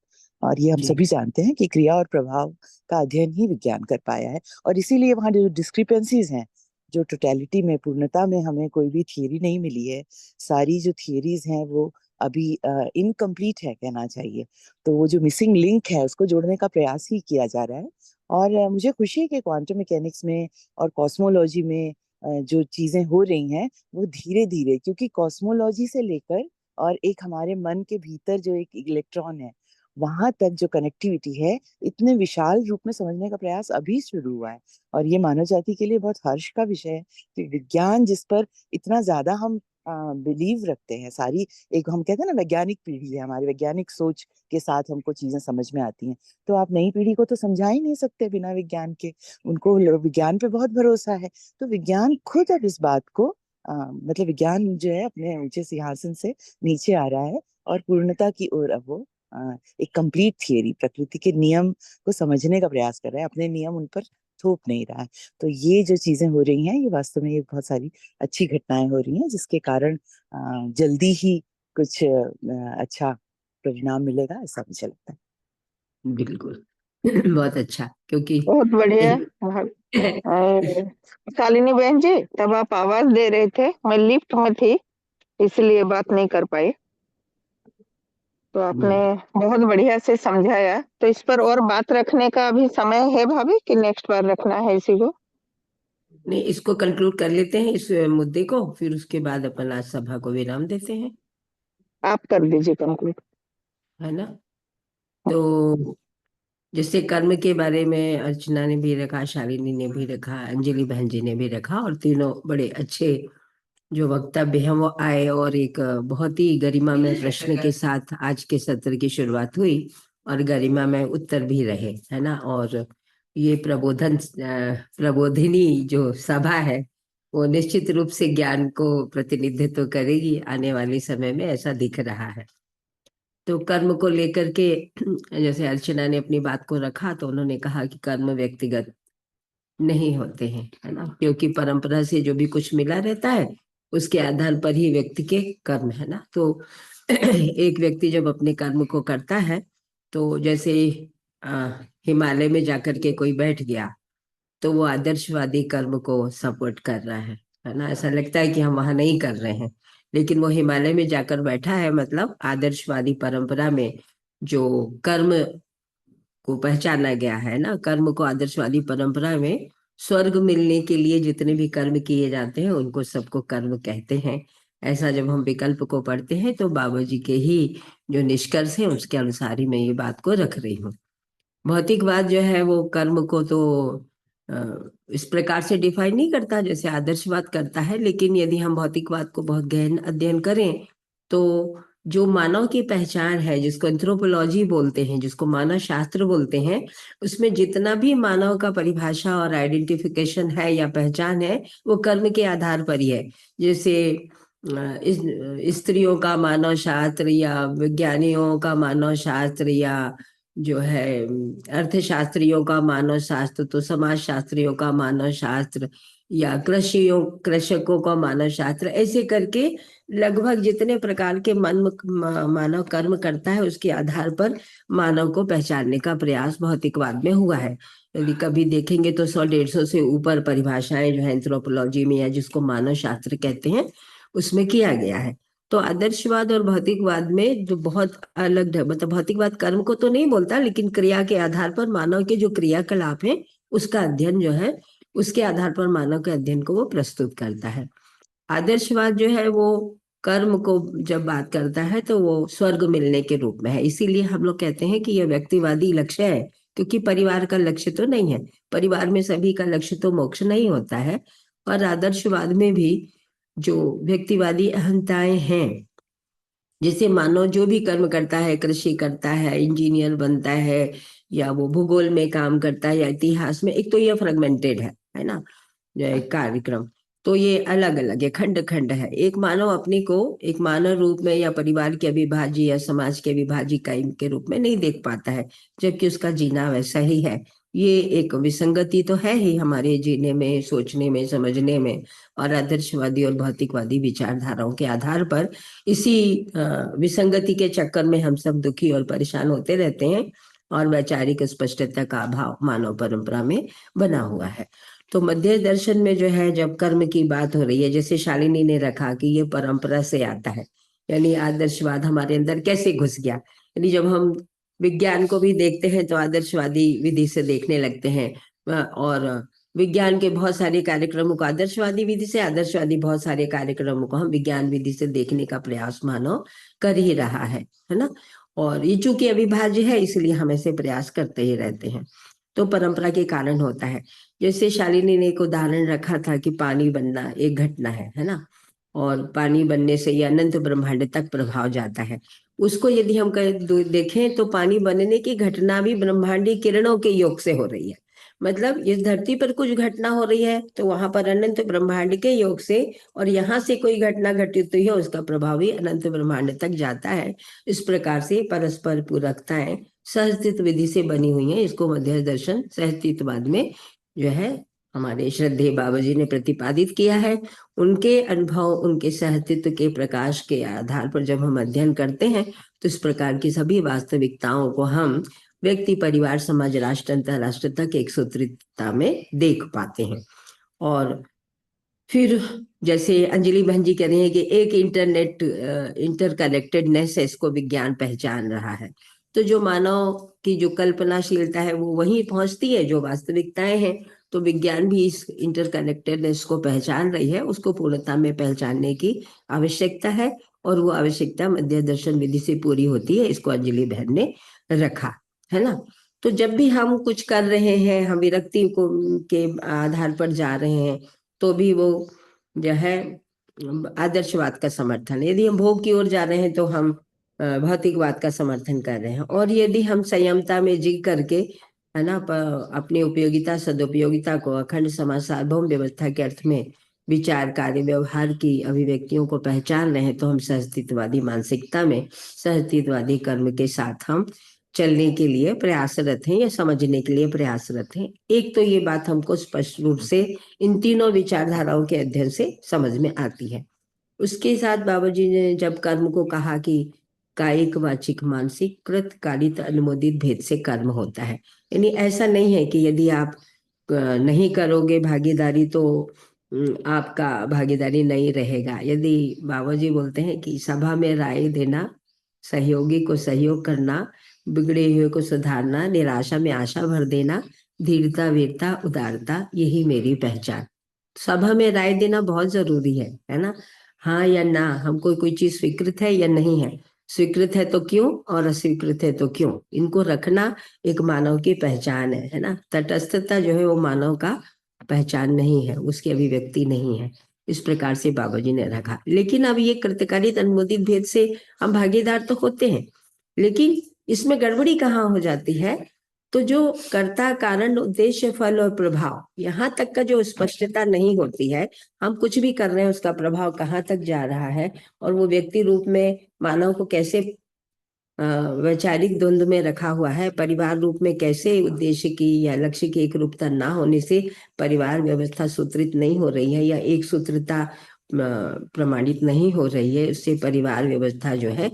और ये हम सभी जानते हैं कि क्रिया और प्रभाव का अध्ययन ही विज्ञान कर पाया है। और इसीलिए वहाँ जो डिस्क्रिपेंसीज हैं, जो टोटलिटी में, पूर्णता में हमें कोई भी थियरी नहीं मिली है, सारी जो थियरीज हैं वो अभी इनकम्प्लीट है, कहना चाहिए। तो वो जो मिसिंग लिंक है उसको जोड़ने का प्रयास ही किया जा रहा है। और मुझे खुशी है कि क्वांटम मैकेनिक्स में और कॉस्मोलॉजी में जो चीजें हो रही हैं वो धीरे धीरे, क्योंकि कॉस्मोलॉजी से लेकर और एक हमारे मन के भीतर जो एक इलेक्ट्रॉन है, वहां तक जो कनेक्टिविटी है, इतने विशाल रूप में समझने का प्रयास अभी शुरू हुआ है। और ये मानव जाति के लिए बहुत हर्ष का विषय है कि विज्ञान, जिस पर इतना ज्यादा हम बिलीव रखते हैं, सारी एक हम कहते हैं ना वैज्ञानिक पीढ़ी है, हमारी वैज्ञानिक सोच के साथ हमको चीजें समझ में आती हैं। तो आप नई पीढ़ी को तो समझा ही नहीं सकते बिना विज्ञान के, उनको विज्ञान पे बहुत भरोसा है। तो विज्ञान खुद अब इस बात को मतलब विज्ञान जो है अपने ऊंचे सिंहासन से नीचे आ रहा है और पूर्णता की ओर अब वो एक कंप्लीट थियरी, प्रकृति के नियम को समझने का प्रयास कर रहा है, अपने नियम उन पर थोप नहीं रहा है। तो ये जो चीजें हो रही हैं, ये वास्तव में ये बहुत सारी अच्छी घटनाएं हो रही हैं, जिसके कारण जल्दी ही कुछ अच्छा परिणाम मिलेगा, ऐसा मुझे लगता है। बिल्कुल। बहुत अच्छा, क्योंकि बहुत बढ़िया। और शालिनी बहन जी, तब आप आवाज दे रहे थे, मैं लिफ्ट में थी इसलिए बात नहीं कर पाई। तो आपने बहुत बढ़िया से समझाया। तो इस पर और बात रखने का अभी समय है भाभी, कि नेक्स्ट बार रखना है इसी को? नहीं, इसको कंक्लूड कर लेते हैं इस मुद्दे को, फिर उसके बाद अपन आज सभा को विराम देते हैं। आप कर दीजिए कंक्लूड। है ना? तो जैसे कर्म के बारे में अर्चना ने भी रखा, शालिनी ने भी रखा, अंजलि बहन जी ने भी रखा, और तीनों बड़े अच्छे जो वक्तव्य हैं वो आए, और एक बहुत ही गरिमा में प्रश्न के साथ आज के सत्र की शुरुआत हुई, और गरिमा में उत्तर भी रहे, है ना। और ये प्रबोधिनी जो सभा है वो निश्चित रूप से ज्ञान को प्रतिनिधित्व करेगी आने वाले समय में, ऐसा दिख रहा है। तो कर्म को लेकर के जैसे अर्चना ने अपनी बात को रखा, तो उन्होंने कहा कि कर्म व्यक्तिगत नहीं होते हैं, है ना, क्योंकि परंपरा से जो भी कुछ मिला रहता है उसके आधार पर ही व्यक्ति के कर्म, है ना। तो एक व्यक्ति जब अपने कर्म को करता है, तो जैसे हिमालय में जाकर के कोई बैठ गया तो वो आदर्शवादी कर्म को सपोर्ट कर रहा है ना। ऐसा लगता है कि हम वहां नहीं कर रहे हैं, लेकिन वो हिमालय में जाकर बैठा है, मतलब आदर्शवादी परंपरा में जो कर्म को पहचाना गया है ना, कर्म को आदर्शवादी परंपरा में स्वर्ग मिलने के लिए जितने भी कर्म किए जाते हैं उनको सबको कर्म कहते हैं। ऐसा जब हम विकल्प को पढ़ते हैं तो बाबा जी के ही जो निष्कर्ष है उसके अनुसार ही मैं ये बात को रख रही हूँ। भौतिकवाद जो है वो कर्म को तो इस प्रकार से डिफाइन नहीं करता जैसे आदर्शवाद करता है, लेकिन यदि हम भौतिकवाद को बहुत गहन अध्ययन करें तो जो मानव की पहचान है, जिसको एंथ्रोपोलॉजी बोलते हैं, जिसको मानव शास्त्र बोलते हैं, उसमें जितना भी मानव का परिभाषा और आइडेंटिफिकेशन है या पहचान है वो कर्म के आधार पर ही है। जैसे स्त्रियों का मानव शास्त्र या विज्ञानियों का मानव शास्त्र या जो है अर्थशास्त्रियों का मानव शास्त्र, तो समाज शास्त्रियों का मानव शास्त्र या कृषकों का मानव शास्त्र, ऐसे करके लगभग जितने प्रकार के मानव कर्म करता है उसके आधार पर मानव को पहचानने का प्रयास भौतिकवाद में हुआ है। यदि कभी देखेंगे तो 100-150 से ऊपर परिभाषाएं जो है एंथ्रोपोलॉजी में या जिसको मानव शास्त्र कहते हैं उसमें किया गया है। तो आदर्शवाद और भौतिकवाद में जो बहुत अलग है, मतलब भौतिकवाद कर्म को तो नहीं बोलता, लेकिन क्रिया के आधार पर मानव के जो क्रियाकलाप है उसका अध्ययन जो है उसके आधार पर मानव के अध्ययन को वो प्रस्तुत करता है। आदर्शवाद जो है वो कर्म को जब बात करता है तो वो स्वर्ग मिलने के रूप में है। इसीलिए हम लोग कहते हैं कि यह व्यक्तिवादी लक्ष्य है, क्योंकि परिवार का लक्ष्य तो नहीं है, परिवार में सभी का लक्ष्य तो मोक्ष नहीं होता है। और आदर्शवाद में भी जो व्यक्तिवादी अहंताएं हैं, जैसे मानव जो भी कर्म करता है, कृषि करता है, इंजीनियर बनता है, या वो भूगोल में काम करता है या इतिहास में, एक तो ये फ्रेगमेंटेड है ना कार्यक्रम, तो ये अलग अलग है, खंड खंड है। एक मानव अपने को एक मानव रूप में या परिवार के अविभाज्य या समाज के अविभाज्य इकाई के रूप में नहीं देख पाता है, जबकि उसका जीना वैसा ही है। ये एक विसंगति तो है ही हमारे जीने में, सोचने में, समझने में, और आदर्शवादी और भौतिकवादी विचारधाराओं के आधार पर इसी विसंगति के चक्कर में हम सब दुखी और परेशान होते रहते हैं, और वैचारिक स्पष्टता का अभाव मानव परंपरा में बना हुआ है। तो मध्य दर्शन में जो है जब कर्म की बात हो रही है, जैसे शालिनी ने रखा कि ये परंपरा से आता है, यानी आदर्शवाद हमारे अंदर कैसे घुस गया। यानी जब हम विज्ञान को भी देखते हैं तो आदर्शवादी विधि से देखने लगते हैं, और विज्ञान के बहुत सारे कार्यक्रमों को आदर्शवादी विधि से, आदर्शवादी बहुत सारे कार्यक्रमों को हम विज्ञान विधि से देखने का प्रयास मानव कर ही रहा है ना। और ये चूंकि अविभाज्य है इसलिए हम ऐसे प्रयास करते ही रहते हैं, तो परंपरा के कारण होता है। जैसे शालिनी ने एक उदाहरण रखा था कि पानी बनना एक घटना है ना, और पानी बनने से ये अनंत ब्रह्मांड तक प्रभाव जाता है। उसको यदि हम देखें तो पानी बनने की घटना भी ब्रह्मांडी किरणों के योग से हो रही है। मतलब इस धरती पर कुछ घटना हो रही है तो वहां पर अनंत ब्रह्मांड के योग से, और यहाँ से कोई घटना घटित हुई है उसका प्रभाव भी अनंत ब्रह्मांड तक जाता है। इस प्रकार से परस्पर पूरकताएं सहस्तित्व विधि से बनी हुई है। इसको मध्य दर्शन सहस्तित्ववाद में जो है हमारे श्रद्धेय बाबा जी ने प्रतिपादित किया है। उनके अनुभव, उनके सहस्तित्व के प्रकाश के आधार पर जब हम अध्ययन करते हैं तो इस प्रकार की सभी वास्तविकताओं को हम व्यक्ति, परिवार, समाज, राष्ट्र, अंतरराष्ट्र तक एक सूत्रितता में देख पाते हैं। और फिर जैसे अंजलि बहन जी कह रही है कि एक इंटरकनेक्टेडनेस है, इसको विज्ञान पहचान रहा है। तो जो मानव की जो कल्पनाशीलता है वो वहीं पहुंचती है जो वास्तविकताएं हैं। तो विज्ञान भी इस इंटरकनेक्टेडनेस को पहचान रही है, उसको पूर्णता में पहचानने की आवश्यकता है, और वो आवश्यकता मध्य दर्शन विधि से पूरी होती है। इसको अंजलि बहन ने रखा है ना। तो जब भी हम कुछ कर रहे हैं, हम विरक्ति को के आधार पर जा रहे हैं, तो भी वो जो है आदर्शवाद का समर्थन। यदि हम भोग की ओर जा रहे हैं तो हम भौतिकवाद का समर्थन कर रहे हैं। और यदि हम संयमता में जी करके, है ना, अपनी उपयोगिता सदुपयोगिता को अखंड समाज सार्वभौम व्यवस्था के अर्थ में विचार कार्य व्यवहार की अभिव्यक्तियों को पहचान रहे हैं, तो हम सहअस्तित्ववादी मानसिकता में सहअस्तित्ववादी कर्म के साथ हम चलने के लिए प्रयासरत हैं या समझने के लिए प्रयासरत हैं। एक तो ये बात हमको स्पष्ट रूप से इन तीनों विचारधाराओं के अध्ययन से समझ में आती है। उसके साथ बाबा जी ने जब कर्म को कहा कि कायिक वाचिक मानसिक कृत कालित अनुमोदित भेद से कर्म होता है, यानी ऐसा नहीं है कि यदि आप नहीं करोगे भागीदारी तो आपका भागीदारी नहीं रहेगा। यदि बाबा जी बोलते हैं कि सभा में राय देना, सहयोगी को सहयोग करना, बिगड़े हुए को सुधारना, निराशा में आशा भर देना, धीरता वीरता उदारता, यही मेरी पहचान। सभा में राय देना बहुत जरूरी है ना, हाँ या ना, हमको कोई चीज स्वीकृत है या नहीं है, स्वीकृत है तो क्यों और अस्वीकृत है तो क्यों, इनको रखना एक मानव की पहचान है ना। तटस्थता जो है वो मानव का पहचान नहीं है, उसकी अभिव्यक्ति नहीं है। इस प्रकार से बाबा जी ने रखा। लेकिन अब ये कृतकालित अनुमोदित भेद से हम भागीदार तो होते हैं, लेकिन इसमें गड़बड़ी कहाँ हो जाती है, तो जो कर्ता कारण उद्देश्य फल और प्रभाव, यहाँ तक का जो स्पष्टता नहीं होती है, हम कुछ भी कर रहे हैं उसका प्रभाव कहाँ तक जा रहा है, और वो व्यक्ति रूप में मानव को कैसे वैचारिक द्वंद्व में रखा हुआ है, परिवार रूप में कैसे उद्देश्य की या लक्ष्य की एक रूपता ना होने से परिवार व्यवस्था सूत्रित नहीं हो रही है, या एक सूत्रता प्रमाणित नहीं हो रही है, उससे परिवार व्यवस्था जो है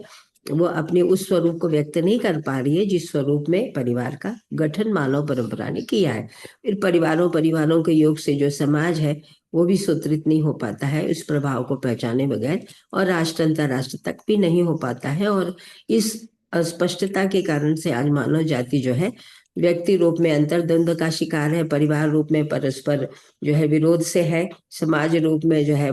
वो अपने उस स्वरूप को व्यक्त नहीं कर पा रही है जिस स्वरूप में परिवार का गठन मानव परंपरा ने किया है। फिर परिवारों के योग से जो समाज है वो भी सूत्रित नहीं हो पाता है इस प्रभाव को पहचाने बगैर, और राष्ट्र अंतरराष्ट्र तक भी नहीं हो पाता है। और इस अस्पष्टता के कारण से आज मानव जाति जो है व्यक्ति रूप में अंतर्द्वंद का शिकार है, परिवार रूप में परस्पर जो है विरोध से है, समाज रूप में जो है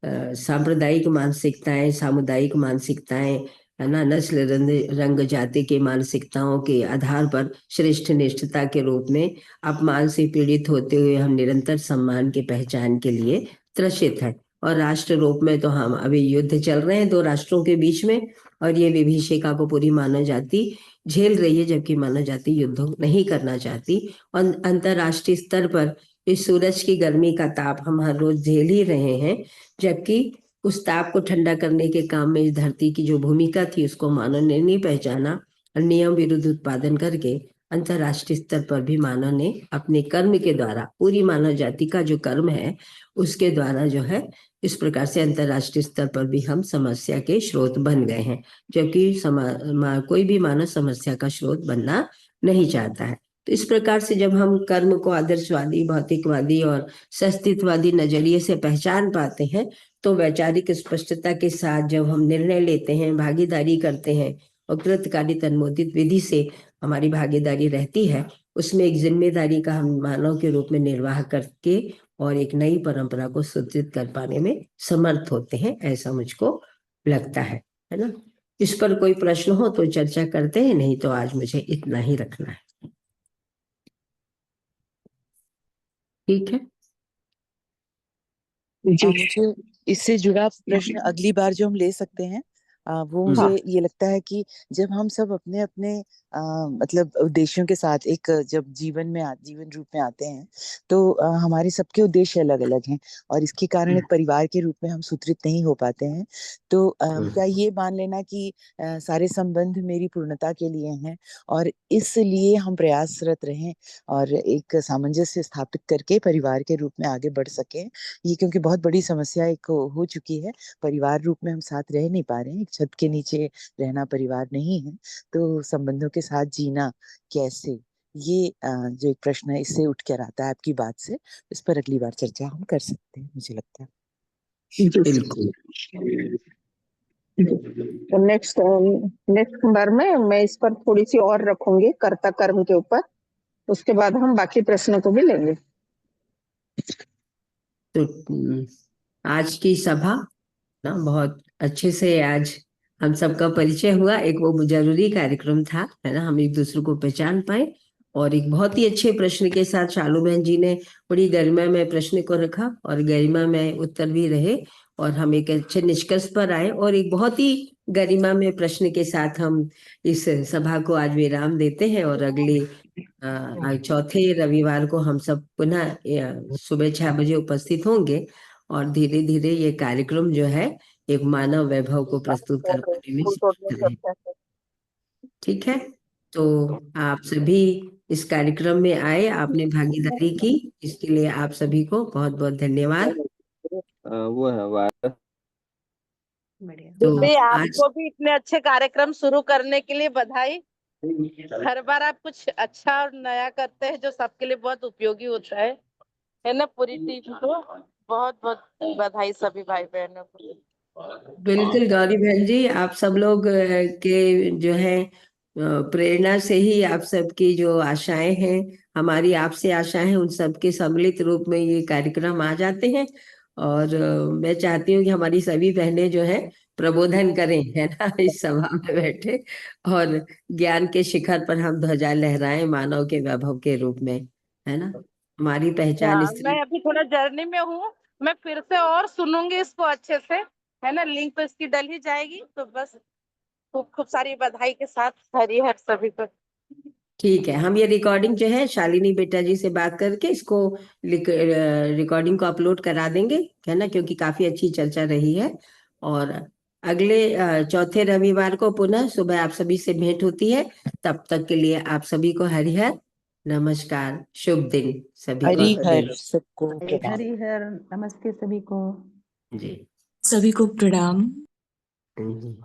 सांप्रदायिक मानसिकताएं, सामुदायिक मानसिकताएं, है ना, नस्ल रंग जाति के मानसिकताओं के आधार पर श्रेष्ठ निष्ठता के रूप में अपमान से पीड़ित होते हुए हम निरंतर सम्मान के पहचान के लिए त्रसित है। और राष्ट्र रूप में तो हम अभी युद्ध चल रहे हैं दो राष्ट्रों के बीच में, और ये विभीषिका को पूरी मानव जाति झेल रही है, जबकि मानव जाति युद्ध नहीं करना चाहती। और अंतरराष्ट्रीय स्तर पर इस सूरज की गर्मी का ताप हम हर रोज झेल ही रहे हैं, जबकि उस ताप को ठंडा करने के काम में इस धरती की जो भूमिका थी उसको मानव ने नहीं पहचाना, और नियम विरुद्ध उत्पादन करके अंतरराष्ट्रीय स्तर पर भी मानव ने अपने कर्म के द्वारा, पूरी मानव जाति का जो कर्म है उसके द्वारा जो है इस प्रकार से अंतरराष्ट्रीय स्तर पर भी हम समस्या के स्रोत बन गए हैं, जबकि कोई भी मानव समस्या का स्रोत बनना नहीं चाहता है। तो इस प्रकार से जब हम कर्म को आदर्शवादी, भौतिकवादी और सस्तित्ववादी नजरिए से पहचान पाते हैं, तो वैचारिक स्पष्टता के साथ जब हम निर्णय लेते हैं, भागीदारी करते हैं, और कृतकालित अनुमोदित विधि से हमारी भागीदारी रहती है, उसमें एक जिम्मेदारी का हम मानव के रूप में निर्वाह करके और एक नई परंपरा को सूचित कर पाने में समर्थ होते हैं, ऐसा मुझको लगता है ना। इस पर कोई प्रश्न हो तो चर्चा करते हैं, नहीं तो आज मुझे इतना ही रखना है। ठीक है मुझे इससे जुड़ा प्रश्न अगली बार जो हम ले सकते हैं वो मुझे ये लगता है कि जब हम सब अपने अपने मतलब उद्देश्यों के साथ एक जब जीवन रूप में आते हैं, तो हमारे सबके उद्देश्य अलग अलग हैं, और इसके कारण एक परिवार के रूप में हम सूत्रित नहीं हो पाते हैं। तो क्या ये मान लेना कि सारे संबंध मेरी पूर्णता के लिए हैं, और इसलिए हम प्रयासरत रहें और एक सामंजस्य स्थापित करके परिवार के रूप में आगे बढ़ सकें। ये क्योंकि बहुत बड़ी समस्या एक हो चुकी है, परिवार रूप में हम साथ रह नहीं पा रहे हैं, एक छत के नीचे रहना परिवार नहीं है, तो संबंधों के साथ जीना कैसे, ये जो एक प्रश्न है इससे उठ कर आता है आपकी बात से, इस पर अगली बार चर्चा हम कर सकते हैं, मुझे लगता है। बिल्कुल। तो नेक्स्ट बार में मैं इस पर थोड़ी सी और रखूंगी कर्ता कर्म के ऊपर, उसके बाद हम बाकी प्रश्नों को भी लेंगे। तो आज की सभा ना बहुत अच्छे से आज हम सबका परिचय हुआ, एक वो जरूरी कार्यक्रम था, है ना, हम एक दूसरे को पहचान पाए। और एक बहुत ही अच्छे प्रश्न के साथ शालू बहन जी ने बड़ी गरिमा में प्रश्न को रखा और गरिमा में उत्तर भी रहे, और हम एक अच्छे निष्कर्ष पर आए, और एक बहुत ही गरिमा में प्रश्न के साथ हम इस सभा को आज विराम देते हैं। और अगले चौथे रविवार को हम सब पुनः सुबह 6 बजे उपस्थित होंगे, और धीरे धीरे ये कार्यक्रम जो है एक मानव वैभव को प्रस्तुत करने में सक्षम रहे। ठीक है, तो आप सभी इस कार्यक्रम में आए, आपने भागीदारी की, इसके लिए आप सभी को बहुत बहुत धन्यवाद। वो है तो दीदी आज आपको भी इतने अच्छे कार्यक्रम शुरू करने के लिए बधाई। हर बार आप कुछ अच्छा और नया करते हैं जो सबके लिए बहुत उपयोगी होता है ना। पूरी टीम को बहुत बहुत बधाई, सभी भाई बहनों को। बिल्कुल गौरी बहन जी, आप सब लोग के जो है प्रेरणा से ही आप सबकी जो आशाएं हैं, हमारी आपसे आशाएं हैं, उन सबके सम्मिलित रूप में ये कार्यक्रम आ जाते हैं। और मैं चाहती हूँ कि हमारी सभी बहनें जो है प्रबोधन करें, है ना, इस सभा में बैठे, और ज्ञान के शिखर पर हम ध्वजा लहराएं मानव के वैभव के रूप में, है ना। हमारी पहचान हाँ, स्त्री। मैं अभी थोड़ा जर्नी में हूँ, मैं फिर से और सुनूंगी इसको अच्छे से, है ना। लिंक तो इसकी डल ही जाएगी, तो बस खूब खूब सारी बधाई के साथ हरी हर सभी को। ठीक है, हम ये रिकॉर्डिंग जो है शालिनी बेटा जी से बात करके इसको रिकॉर्डिंग को अपलोड करा देंगे, है ना, क्योंकि काफी अच्छी चर्चा रही है। और अगले चौथे रविवार को पुनः सुबह आप सभी से भेंट होती है। तब तक के लिए आप सभी को हरिहर नमस्कार, शुभ दिन सभी को। हरिहर सबको प्रणाम। हरिहर नमस्ते सभी को जी, सभी को प्रणाम। जी।